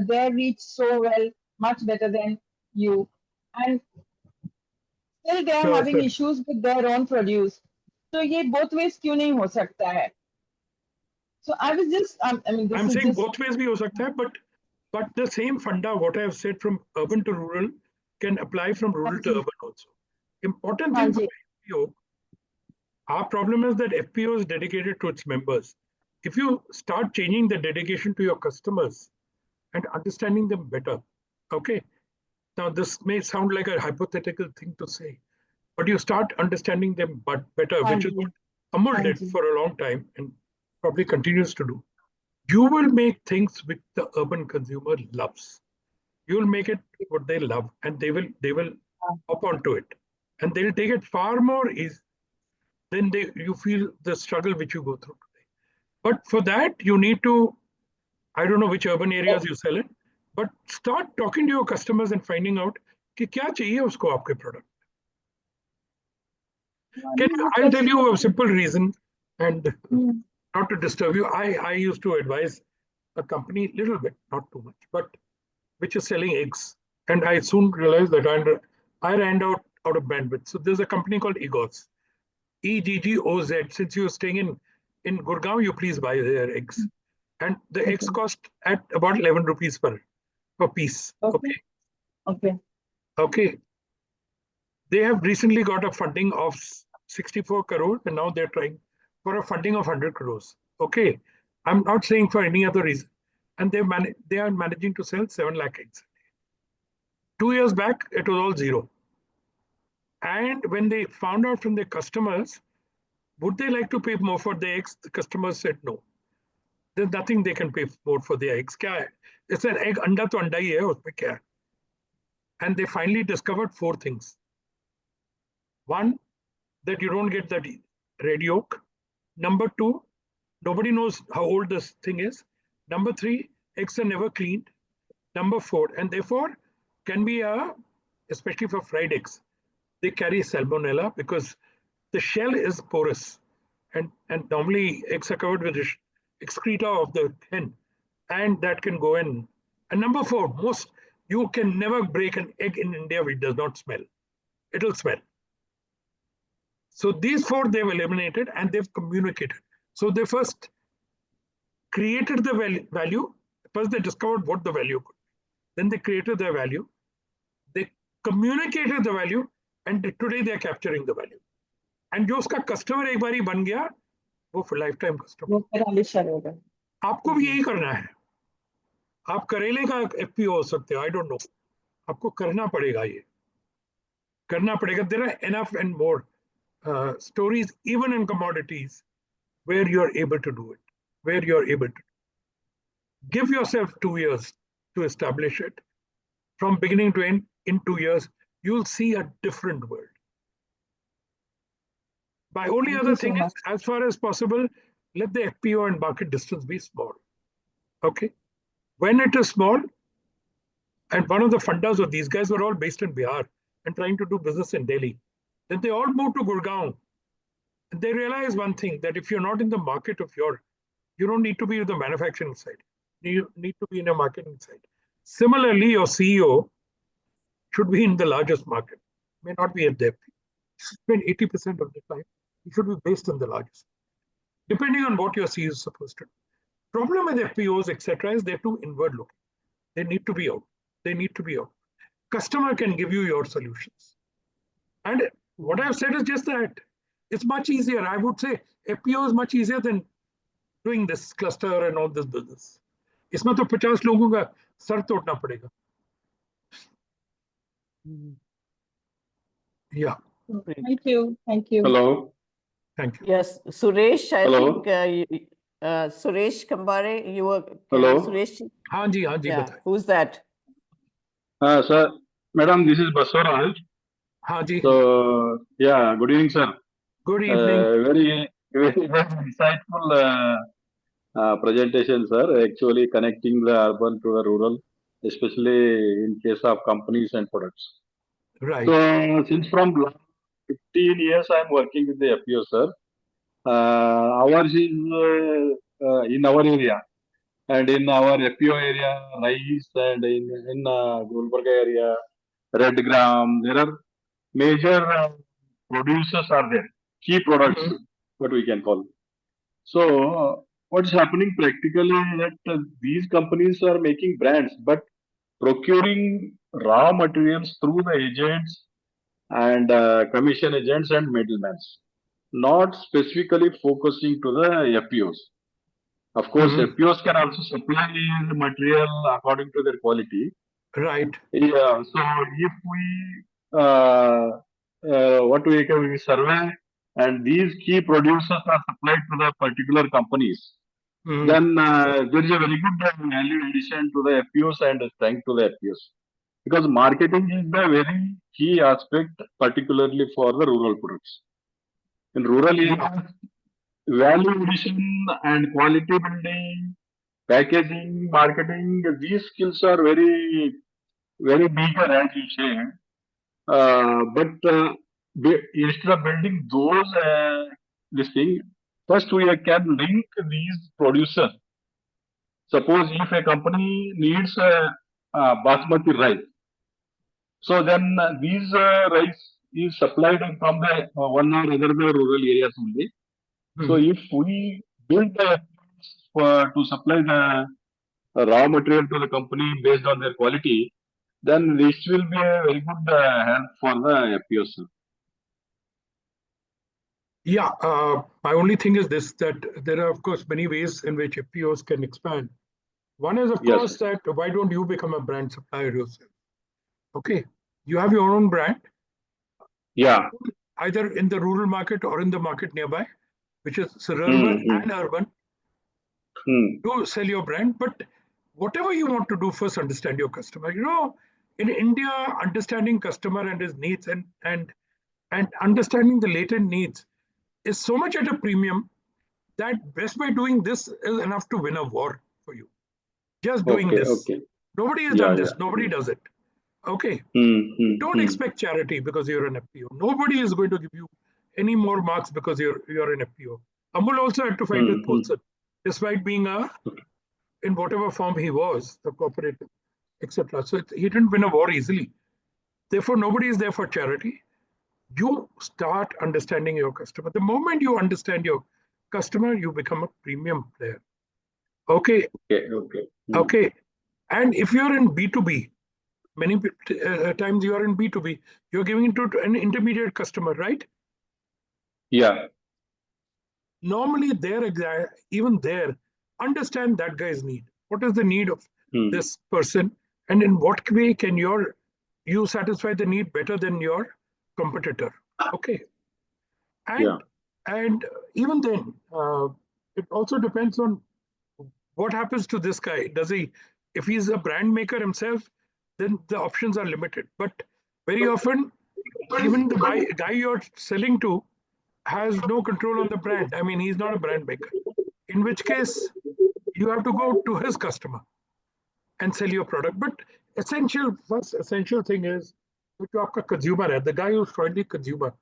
their reach so well, much better than you, and still they are having issues with their own produce. So ये both ways क्यों नहीं हो सकता है? So I was just I'm saying both ways भी हो सकता है, but the same funda what I have said from urban to rural can apply from rural to urban also. Important thing for FPO, our problem is that FPO is dedicated to its members. If you start changing the dedication to your customers and understanding them better, okay. Now this may sound like a hypothetical thing to say, but you start understanding them better, which is what Amul did for a long time and probably continues to do. You will make things which the urban consumer loves. You will make it what they love, and they will hop onto it, and they'll take it far more easy than you feel the struggle which you go through today. But for that, you need to, I don't know which urban areas you sell in, but start talking to your customers and finding out कि क्या चाहिए उसको आपके product. I'll tell you a simple reason, and not to disturb you. I used to advise a company a little bit, not too much, but which is selling eggs. And I soon realized that I ran out of bandwidth. So there's a company called Eggoz, EGGOZ. Since you're staying in Gurgaon, you please buy their eggs. And the eggs cost at about 11 rupees per piece. Okay. They have recently got a funding of 64 crore, and now they're trying for a funding of 100 crores. Okay. I'm not saying for any other reason. And they are managing to sell 7 lakh eggs. 2 years back, it was all zero. And when they found out from their customers, would they like to pay more for the eggs? The customers said no. There's nothing they can pay more for their eggs. क्या है? It's an egg, अंडा तो अंडा ही है, उसमें क्या है? And they finally discovered 4 things. One, that you don't get that red yolk. Number 2, nobody knows how old this thing is. Number 3, eggs are never cleaned. Number 4, and therefore can be especially for fried eggs, they carry salmonella because the shell is porous, and normally eggs are covered with the excreta of the hen, and that can go in. And number 4, you can never break an egg in India which does not smell. It'll smell. So these 4 they've eliminated and they've communicated. So they first created the value. First they discovered what the value could be. Then they created their value. They communicated the value, and today they are capturing the value. And जो उसका customer एक बारी बन गया, वो for lifetime customer. वो फिर हमेशा रहेगा। आपको भी यही करना है। आप करेले का FPO हो सकते हो, I don't know. आपको करना पड़ेगा ये। करना पड़ेगा. There are enough and more stories, even in commodities, where you're able to do it. Where you're able to. Give yourself 2 years to establish it. From beginning to end, in 2 years, you'll see a different world. My only Thank other you so thing is, much. as far as possible, let the FPO and market distance be small. Okay? When it is small, and one of the fundas of these guys were all based in Bihar and trying to do business in Delhi. Then they all moved to Gurgaon. And they realized one thing, that if you're not in the market of you don't need to be in the manufacturing side. You need to be in a marketing side. Similarly, your CEO should be in the largest market. May not be at depth. Spend 80% of the time. You should be based in the largest. Depending on what your CEO is supposed to do. Problem with FPOs, etc., is they're too inward looking. They need to be out. They need to be out. Customer can give you your solutions. And what I've said is just that. It's much easier. I would say FPO is much easier than doing this cluster and all this business. इसमें तो 50 लोगों का sir तोड़ना पड़ेगा. Yeah. Thank you. Thank you. Hello. Thank you. Yes, Suresh, I Hello. think Suresh Kambare, you were Hello. Suresh. हाँ जी Yeah, बताएं. who's that? Sir, madam, this is Baswaraj. हाँ जी. So, yeah, good evening, sir. Good evening. Very insightful presentation, sir. Actually connecting the urban to the rural, especially in case of companies and products. Right. So, since from last 15 years, I am working with the FPO, sir. Ours is in our area. And in our FPO area, rice, and in Gulbarga area, red gram, there are major producers are there, key products, what we can call. So, what's happening practically is that these companies are making brands, but procuring raw materials through the agents and commission agents and middlemen, not specifically focusing to the FPOs. Of course, FPOs can also supply the material according to their quality. Right. Yeah. So if we what we can we survey and these key producers are supplied to the particular companies, then there is a very good value addition to the FPOs and strength to the FPOs. Because marketing is the very key aspect, particularly for the rural products. In rural areas, value addition and quality building, packaging, marketing, these skills are very, very bigger, as you say. But instead of building those, this thing, first we can link these producers. Suppose if a company needs basmati rice, so then these rice is supplied from the one or other the rural areas only. So if we build the to supply the raw material to the company based on their quality, then this will be a very good help for the FPOs. Yeah, my only thing is this, that there are, of course, many ways in which FPOs can expand. One is, of course, that why don't you become a brand supplier yourself? Okay, you have your own brand. Yeah. Either in the rural market or in the market nearby, which is suburban and urban, to sell your brand. But whatever you want to do, first understand your customer. You know, in India, understanding customer and his needs and understanding the latent needs is so much at a premium that Best Buy doing this is enough to win a war for you. Just doing Okay, this. okay. Nobody has Yeah, done this. yeah. Nobody does it. Okay. Don't Hmm. expect charity because you're an FPO. Nobody is going to give you any more marks because you're an FPO. Amul also had to fight with Paulson, despite being in whatever form he was, the cooperative, etc. So he didn't win a war easily. Therefore, nobody is there for charity. You start understanding your customer. The moment you understand your customer, you become a premium player. Okay. Okay, okay. Okay. And if you're in B2B, many times you are in B2B, you're giving it to an intermediate customer, right? Yeah. Normally, even there, understand that guy's need. What is the need of this person, and in what way can you satisfy the need better than your competitor? Okay, and and even then, it also depends on what happens to this guy. If he's a brand maker himself, then the options are limited. But very often, even the guy you're selling to has no control on the brand. I mean, he's not a brand maker. In which case, you have to go to his customer and sell your product. But first essential thing is जो आपका consumer है, the guy who's trying to consumer,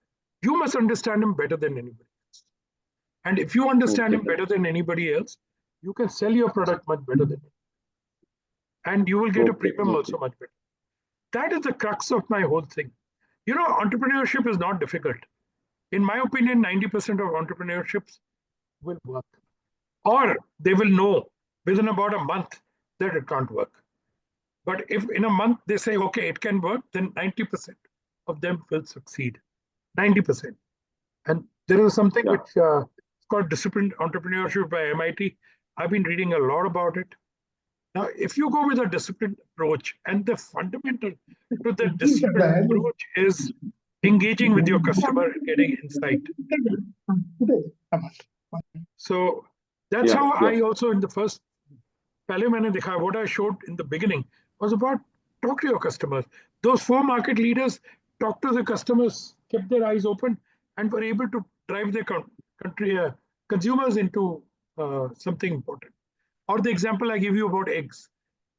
you must understand him better than anybody else. And if you understand him better than anybody else, you can sell your product much better than him. And you will get a premium also much better. That is the crux of my whole thing. You know, entrepreneurship is not difficult. In my opinion, 90% of entrepreneurships will work. Or they will know within about a month that it can't work. But if in a month they say, okay, it can work, then 90% of them will succeed. 90%. And there is something which is called disciplined entrepreneurship by MIT. I've been reading a lot about it. Now, if you go with a disciplined approach, and the fundamental to the disciplined approach is engaging with your customer and getting insight. So that's how I also in the first what I showed in the beginning was about talk to your customers. Those 4 market leaders talked to the customers, kept their eyes open, and were able to drive their consumers into something important. Or the example I give you about eggs.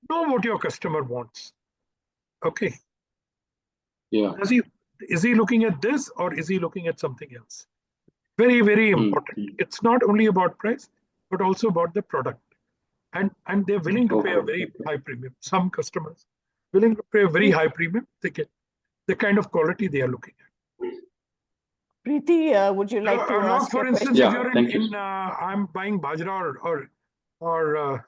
Know what your customer wants. Okay. Yeah. Is he looking at this or is he looking at something else? Very, very important. It's not only about price, but also about the product. And they're willing to pay a very high premium. Some customers willing to pay a very high premium, they get the kind of quality they are looking at. Preeti, would you like to ask for a instance, question? if you're I'm buying bajra or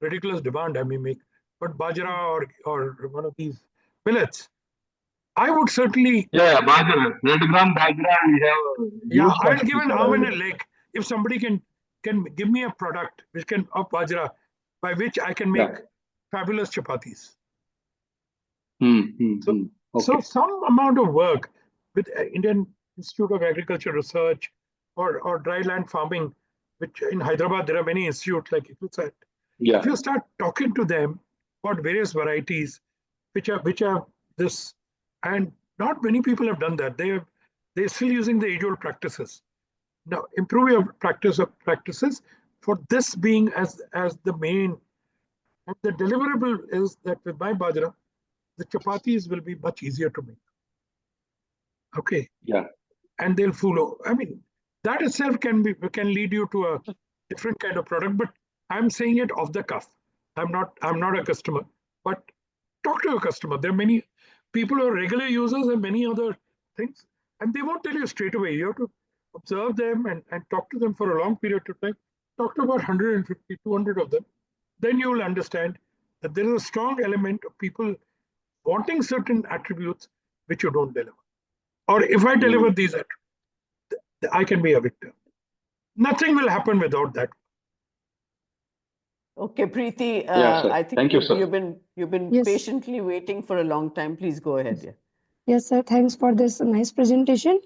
ridiculous demand I may make, but bajra or one of these millets, I would certainly bajra, red gram bajra. I'll give an arm and a leg if somebody can give me a product which can of bajra by which I can make fabulous chapatis. So some amount of work with Indian Institute of Agriculture Research or dry land farming, which in Hyderabad there are many institutes like ICLSAT. If you start talking to them about various varieties, which are this, and not many people have done that. They're still using the age-old practices. Now improve your practices for this being as the main, and the deliverable is that with my bajra, the chapatis will be much easier to make. Okay. Yeah. And they'll follow. I mean, that itself can lead you to a different kind of product. But I'm saying it off the cuff. I'm not a customer. But talk to your customer. There are many people who are regular users and many other things, and they won't tell you straight away. You have to observe them and talk to them for a long period of time. Talk to about 150, 200 of them. Then you will understand that there is a strong element of people wanting certain attributes which you don't deliver. Or if I deliver these attributes, I can be a victor. Nothing will happen without that. Okay, Preeti, Yeah, sir. I think Thank you, sir. you've been Yes. patiently waiting for a long time. Please go ahead. Yeah. Yes, sir. Thanks for this nice presentation.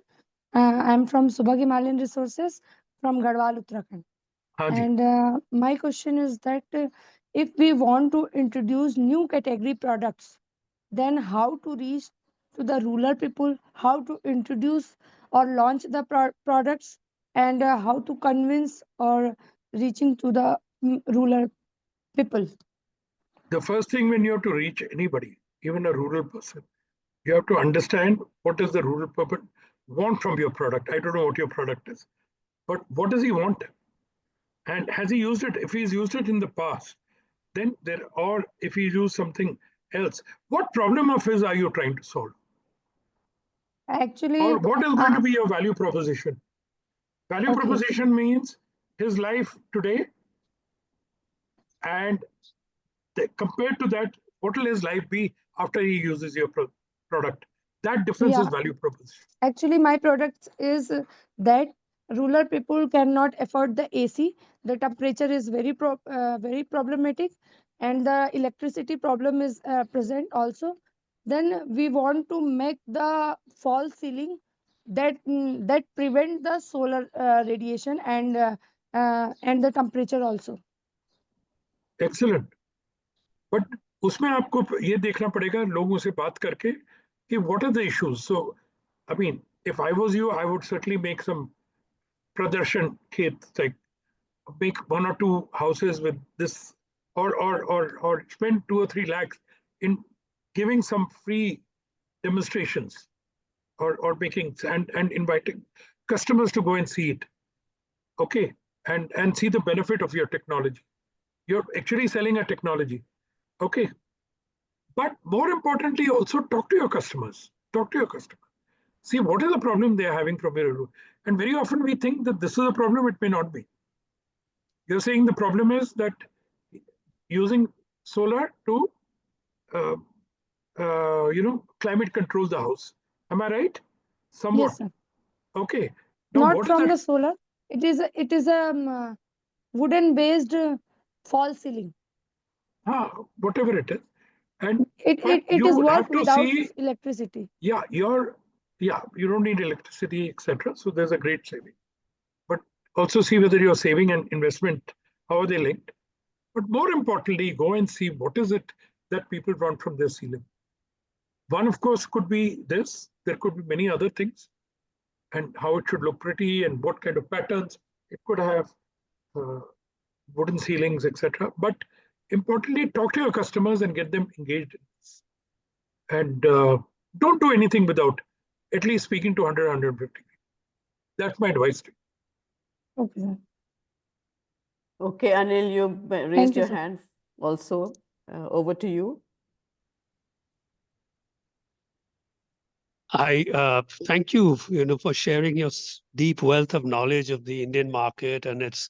I'm from Subhag Himalayan Resources from Garhwal, Uttarakhand. Haji. And my question is that if we want to introduce new category products, then how to reach to the rural people, how to introduce or launch the products, and how to convince or reaching to the rural people. The first thing when you have to reach anybody, even a rural person, you have to understand what does the rural person want from your product. I don't know what your product is, but what does he want? And has he used it? If he's used it in the past, then or if he used something else, what problem of his are you trying to solve? Actually, Or what is going to be your value proposition? Value okay. proposition means his life today, and compared to that, what will his life be after he uses your product? That difference is Yeah. value proposition. Actually, my product is that rural people cannot afford the AC. The temperature is very problematic, and the electricity problem is present also. Then we want to make the false ceiling that prevent the solar radiation and the temperature also. Excellent. But उसमें आपको ये देखना पड़ेगा लोगों से बात करके कि what are the issues. So, I mean, if I was you, I would certainly make some pradarshan kit, like make 1 or 2 houses with this, or spend 2 or 3 lakhs in giving some free demonstrations, or making and inviting customers to go and see it. Okay, and see the benefit of your technology. You're actually selling a technology. Okay, but more importantly, also talk to your customers. Talk to your customers. See what is the problem they are having from your. And very often we think that this is a problem. It may not be. You're saying the problem is that using solar to, climate control the house. Am I right? Somewhat. Yes, sir. Okay. Now, Not what is from that? the solar. It is a wooden based false ceiling. Whatever it is. And It you is would work have to without see, electricity. you don't need electricity, etc. So there's a great saving. But also see whether your saving and investment, how are they linked? But more importantly, go and see what is it that people want from their ceiling. One, of course, could be this. There could be many other things, and how it should look pretty and what kind of patterns it could have, wooden ceilings, etc. But importantly, talk to your customers and get them engaged in this. And don't do anything without at least speaking to 100, 150 people. That's my advice to you. Okay, sir. Okay, Anil, you raised Thank you, your sir. hand also. Over to you. I thank you, for sharing your deep wealth of knowledge of the Indian market and its,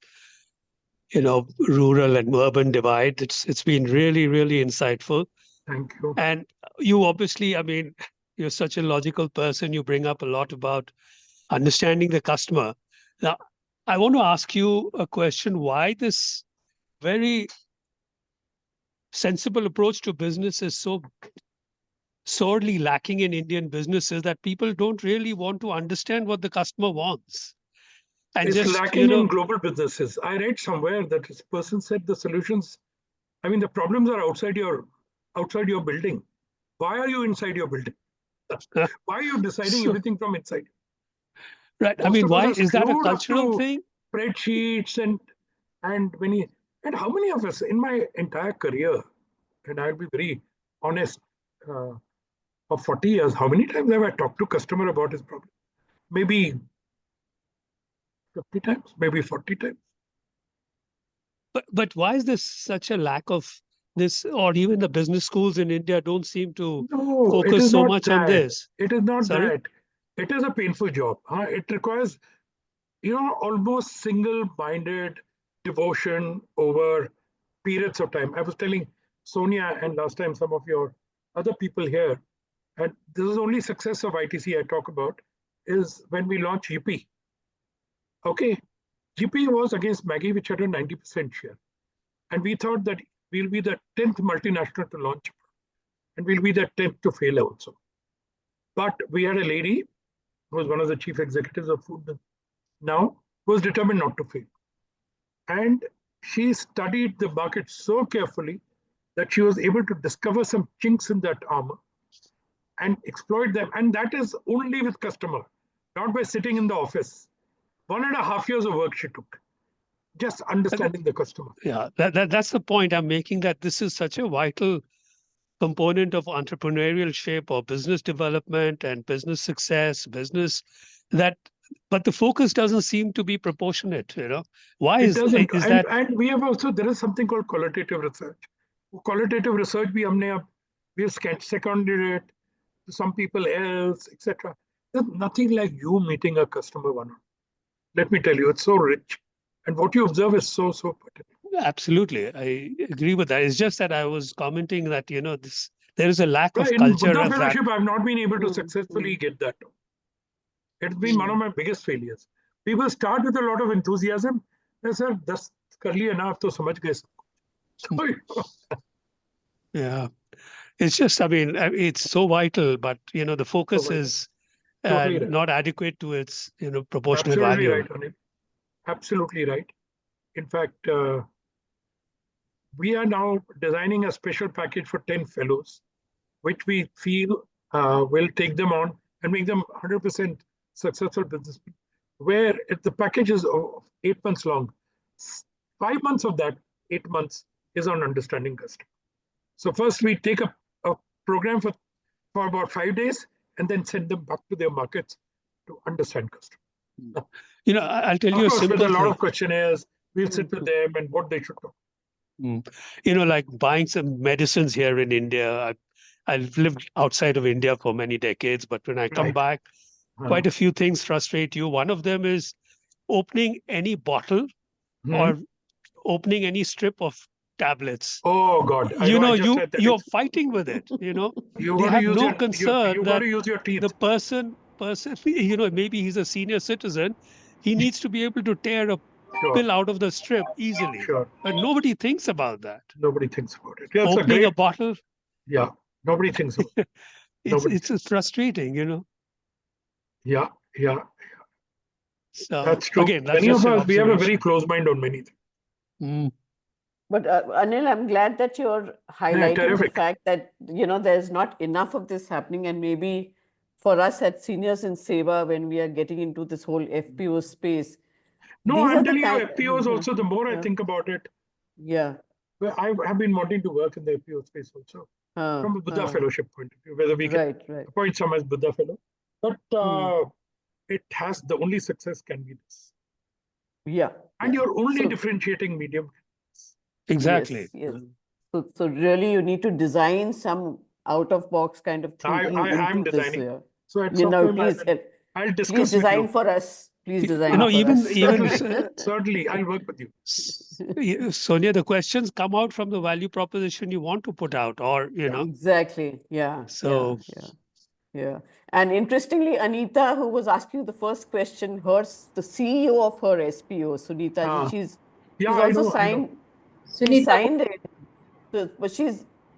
rural and urban divide. It's been really, really insightful. Thank you. And you obviously, I mean, you're such a logical person. You bring up a lot about understanding the customer. Now, I want to ask you a question: why this very sensible approach to business is so sorely lacking in Indian businesses, that people don't really want to understand what the customer wants. And It's just, lacking in global businesses. I read somewhere that this person said the solutions, the problems are outside your building. Why are you inside your building? Why are you deciding so, everything from inside? right. I Most mean, of us why are is that a screwed up cultural to thing? spreadsheets and how many of us in my entire career, and I'll be very honest, of 40 years, how many times have I talked to customer about his problem? Maybe 50 times, maybe 40 times. But why is there such a lack of this, or even the business schools in India don't seem to No, it focus is so not much on that. this? It is not Sorry? that. It is a painful job. It requires, almost single-minded devotion over periods of time. I was telling Sonia and last time some of your other people here, and this is only success of ITC I talk about, is when we launched GP. Okay, GP was against Maggie, which had a 90% share. And we thought that we'll be the 10th multinational to launch, and we'll be the 10th to fail also. But we had a lady who was one of the chief executives of food now, who was determined not to fail. And she studied the market so carefully that she was able to discover some chinks in that armor. and exploit them. And that is only with customer, not by sitting in the office. 1.5 years of work she took, just understanding the customer. Yeah, that's the point I'm making, that this is such a vital component of entrepreneurial shape or business development and business success, but the focus doesn't seem to be proportionate, Why It is doesn't. that? And we have also, there is something called qualitative research. Qualitative research, we have seconded it to some people else, etc. There's nothing like you meeting a customer one-on-one. Let me tell you, it's so rich. And what you observe is so pertinent. Absolutely, I agree with that. It's just that I was commenting that, there is a lack of In culture Buddha of that. Fellowship, I've not been able to successfully get that. It's been one of my biggest failures. People start with a lot of enthusiasm. They say, "Das kar liya na, ab to samajh gaye sab." Yeah, it's just, it's so vital, but the focus vital. is Totally right. not adequate to its proportionate Absolutely value. right, Anil. Absolutely right. In fact, we are now designing a special package for 10 fellows, which we feel will take them on and make them 100% successful businessmen. Where if the package is 8 months long, 5 months of that 8 months is on understanding customer. So first we take a program for about 5 days and then send them back to their markets to understand customer. I'll tell you Of a course, with simple a lot thing. of questionnaires, we'll sit with them and what they should do. Like buying some medicines here in India. I've lived outside of India for many decades, but when I come back, quite a few things frustrate you. One of them is opening any bottle or opening any strip of tablets. Oh God! You're fighting with it. They have no concern that the person, maybe he's a senior citizen. He needs to be able to tear a pill out of the strip easily. Sure. But nobody thinks about that. Nobody thinks about it. Yeah, Opening a bottle. Yeah, nobody thinks about it. It's frustrating, Yeah. So that's true. Again, many of us, we have a very close mind on many things. But Anil, I'm glad that you're highlighting the fact that, there's not enough of this happening. And maybe for us at seniors in Seva, when we are getting into this whole FPO space. No, I'm telling you, FPOs also, the more I think about it. Yeah. Well, I have been wanting to work in the FPO space also. From a Buddha Fellowship point of view, whether we can appoint someone as Buddha Fellow. But it has, the only success can be this. Yeah. And your only differentiating medium. Exactly. Yes. So really you need to design some out-of-box kind of thinking I'm into designing. this. So at some point, I'll discuss please design with you. for us. Please design for us. Certainly, I'll work with you. Sonia, the questions come out from the value proposition you want to put out, or Exactly. Yeah. So yeah. And interestingly, Anita, who was asking the first question, the CEO of her SPO, Sunita, she's also signed. She signed it.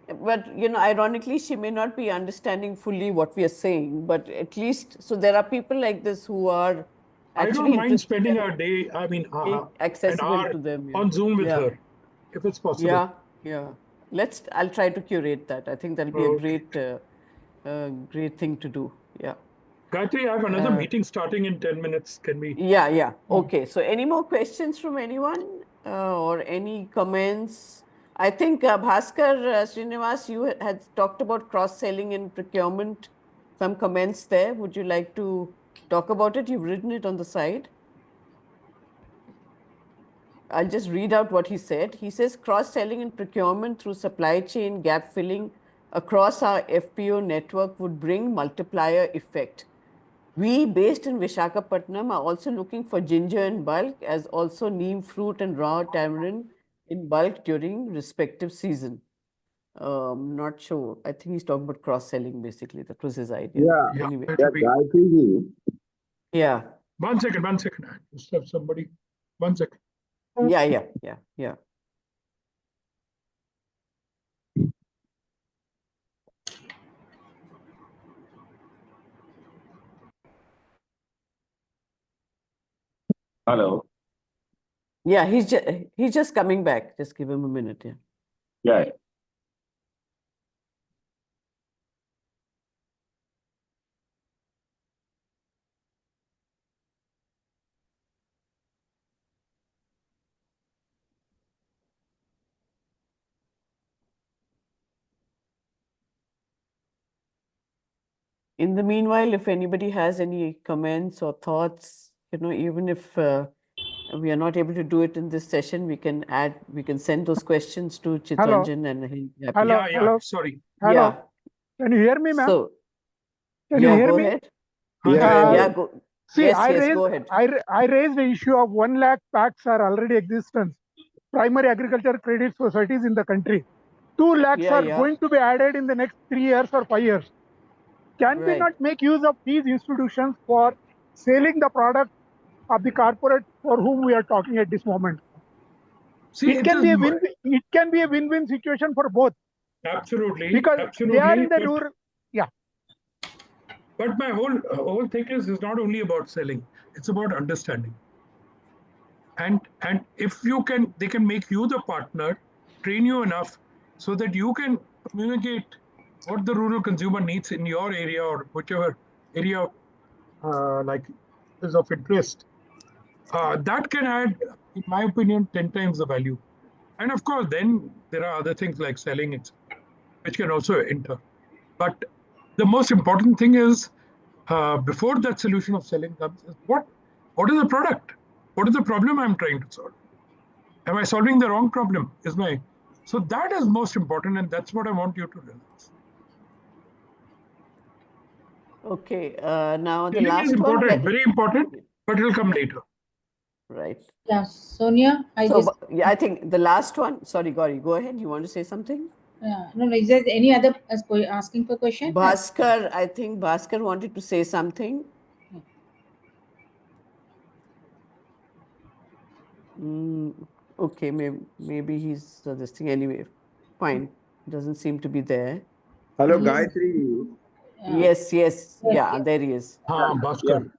But ironically, she may not be understanding fully what we are saying, but at least, so there are people like this who are actually. I don't mind spending a day, accessible to them on Zoom with her, if it's possible. Yeah. I'll try to curate that. I think that'll be a great thing to do. Yeah. Gayatri, I have another meeting starting in 10 minutes. Can we? Yeah. Okay. So any more questions from anyone or any comments? I think Bhaskar Srinivas, you had talked about cross-selling in procurement. Some comments there. Would you like to talk about it? You've written it on the side. I'll just read out what he said. He says cross-selling in procurement through supply chain gap filling across our FPO network would bring multiplier effect. We, based in Visakhapatnam, are also looking for ginger in bulk, as also neem fruit and raw tamarind in bulk during respective season. Not sure. I think he's talking about cross-selling, basically. That was his idea. Yeah. Anyway. Yeah. One second. I just have somebody. 1 second. Yeah. Hello. Yeah, he's just coming back. Just give him a minute. Yeah. Yeah. In the meanwhile, if anybody has any comments or thoughts, even if we are not able to do it in this session, we can send those questions to Chitranjan and he'll be happy. Hello. Yeah, Hello. sorry. Hello. Yeah. Can you hear me, ma'am? So, Can you yeah, hear go me? ahead. Yeah. Yeah, go. See, Yes, I yes, raised go ahead. I raised the issue of 1 lakh packs are already existence. Primary agriculture credit societies in the country. 2 lakhs Yeah, are yeah. going to be added in the next 3 years or 5 years. Can we Right. not make use of these institutions for selling the product of the corporate for whom we are talking at this moment? See, It can be a win-win situation for both. Absolutely. Because Absolutely. they are in the rural. Yeah. But my whole thing is not only about selling, it's about understanding. And if they can make you the partner, train you enough so that you can communicate what the rural consumer needs in your area or whichever area like is of interest. That can add, in my opinion, 10 times the value. And of course, then there are other things like selling, which can also enter. But the most important thing is before that solution of selling comes, is what is the product? What is the problem I'm trying to solve? Am I solving the wrong problem? So that is most important, and that's what I want you to realize. Okay. Now the Selling last is one. important, very important, but it'll come later. Right. Yeah, Sonia, I think the last one. Sorry, Gauri, go ahead. You want to say something? no, is there any other asking for question? Bhaskar, I think Bhaskar wanted to say something. Okay, maybe he's this thing anyway. Fine, doesn't seem to be there. Hello, Yes. Gayatri. Yes, yeah, there he is. Bhaskar.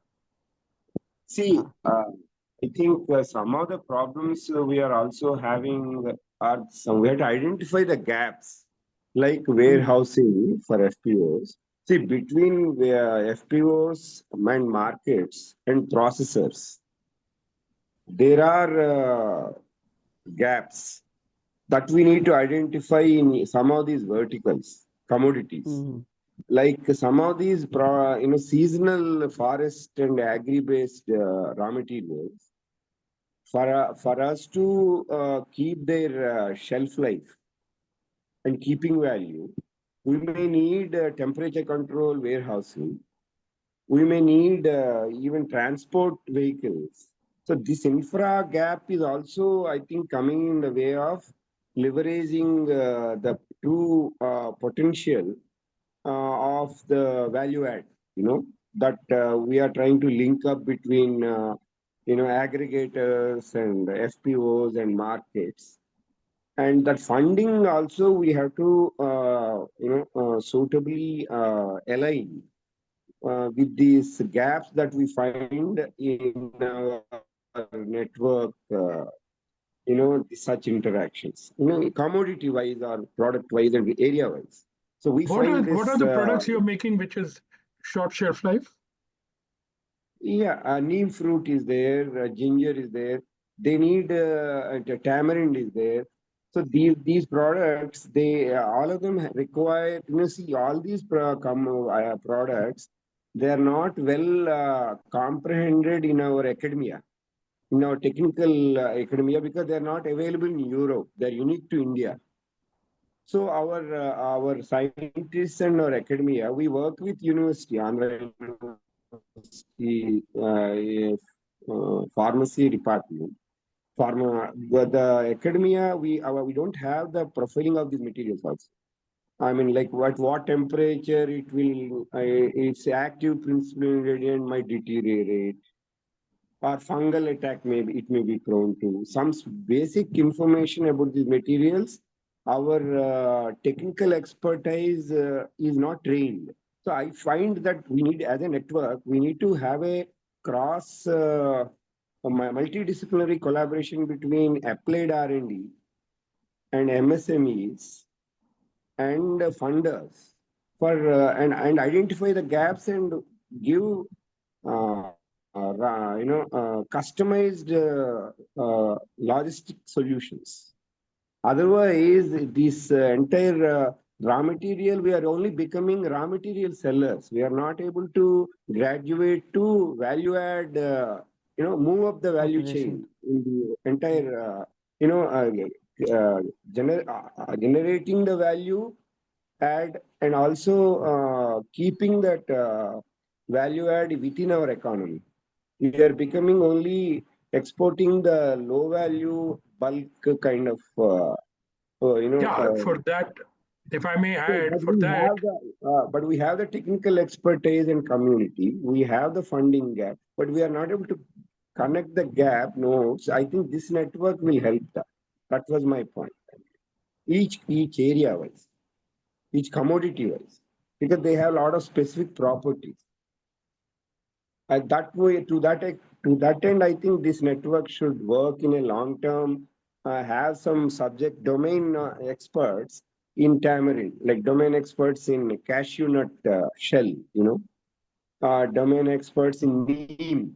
See, I think some of the problems we are also having are we have to identify the gaps, like warehousing for FPOs. See, between the FPOs and markets and processors, there are gaps that we need to identify in some of these verticals, commodities. Like some of these seasonal forest and agri-based raw materials, for us to keep their shelf life and keeping value, we may need temperature control warehousing. We may need even transport vehicles. So this infra gap is also, I think, coming in the way of leveraging the true potential of the value add, that we are trying to link up between, aggregators and FPOs and markets. And that funding also we have to, suitably align with these gaps that we find in our network, such interactions, commodity wise or product wise and area wise. So we find this. What are the products you're making which is short shelf life? Yeah, neem fruit is there, ginger is there. They need tamarind is there. So these products, they all of them require. See, all these products, they are not well comprehended in our academia, in our technical academia, because they are not available in Europe. They are unique to India. So our scientists and our academia, we work with university, Andhra University pharmacy department. The academia, we don't have the profiling of these materials also. I mean, like what temperature it will, its active principal ingredient might deteriorate, or fungal attack may be prone to. Some basic information about these materials, our technical expertise is not trained. So I find that we need, as a network, we need to have a cross multidisciplinary collaboration between applied R&D and MSMEs and funders for and identify the gaps and give customized logistic solutions. Otherwise, this entire Raw material, we are only becoming raw material sellers. We are not able to graduate to value add, move up the value chain in the entire, generating the value add and also keeping that value add within our economy. We are becoming only exporting the low value bulk kind of, For that, if I may add, but we have the technical expertise and community. We have the funding gap, but we are not able to connect the gap nodes. I think this network will help that. That was my point. Each area wise, each commodity wise, because they have a lot of specific properties. And that way, to that end, I think this network should work in a long term. Have some subject domain experts in tamarind, like domain experts in cashew nut shell, domain experts in neem.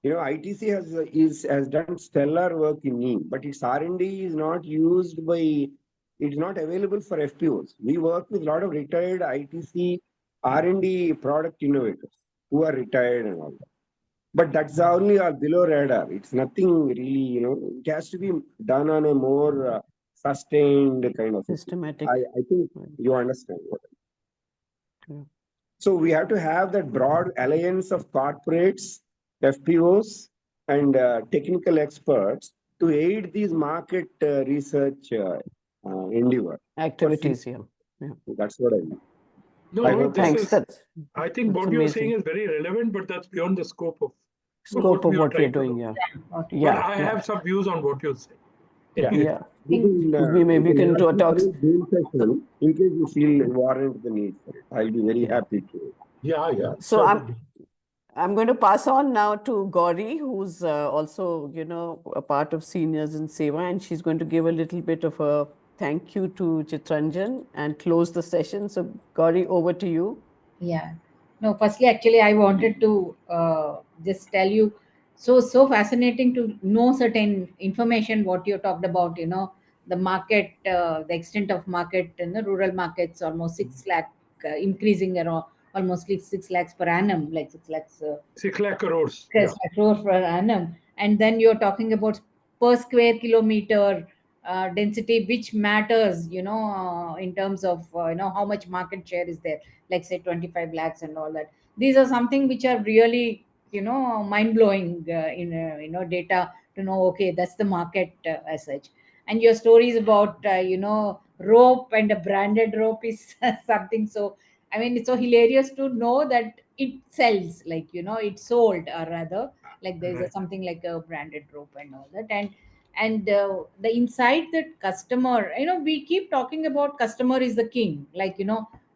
ITC has done stellar work in neem, but its R&D is not used by, it's not available for FPOs. We work with a lot of retired ITC R&D product innovators who are retired and all that. But that's only below radar. It's nothing really, it has to be done on a more sustained kind of systematic. I think you understand what I mean. So we have to have that broad alliance of corporates, FPOs, and technical experts to aid these market research endeavor activities here. Yeah. That's what I mean. No, thanks. I think what you're saying is very relevant, but that's beyond the scope of what we're doing. Yeah. But I have some views on what you're saying. Yeah. We can do a talk. In case you feel warrant the need for it, I'll be very happy to. Yeah. So I'm going to pass on now to Gauri, who's also, a part of seniors in Seva, and she's going to give a little bit of a thank you to Chitranjan and close the session. So Gauri, over to you. Yeah. No, firstly, actually, I wanted to just tell you, so fascinating to know certain information, what you talked about, the market, the extent of market in the rural markets, almost 6 lakh, increasing around almost 6 lakhs per annum, like 6 lakhs. 6 lakh crores. 6 lakh crores per annum. And then you're talking about per square kilometer density, which matters, in terms of, how much market share is there, like say 25 lakhs and all that. These are something which are really, mind blowing in, data to know, okay, that's the market as such. And your stories about, rope and a branded rope is something. So, I mean, it's so hilarious to know that it sells, like, it's sold, or rather, like there's something like a branded rope and all that. And the insight that customer, we keep talking about customer is the king, like,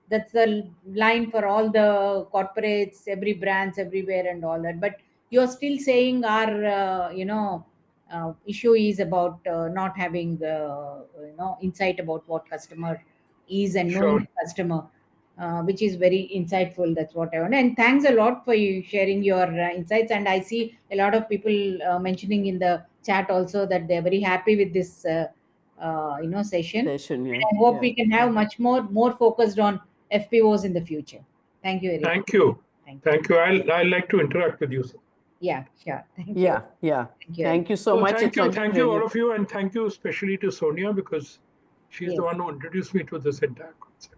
that's the line for all the corporates, every brands everywhere and all that. But you're still saying our issue is about not having insight about what customer is and knowing the customer, which is very insightful. That's what I want. And thanks a lot for you sharing your insights. And I see a lot of people mentioning in the chat also that they're very happy with this session. Yeah. I hope we can have much more focused on FPOs in the future. Thank you very much. Thank you. I'd like to interact with you, sir. Yeah, sure. Thank you. Yeah. Thank you so much. Thank you all of you, and thank you especially to Sonia, because she's the one who introduced me to this entire concept.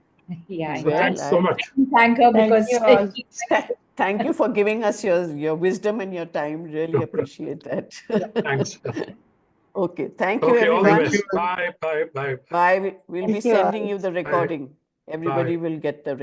Yeah. So thanks so much. Thank her because thank you for giving us your wisdom and your time. Really appreciate that. Thanks. Okay. Thank you, everyone. All the best. Bye. Bye. We'll be sending you the recording. Everybody will get the recording.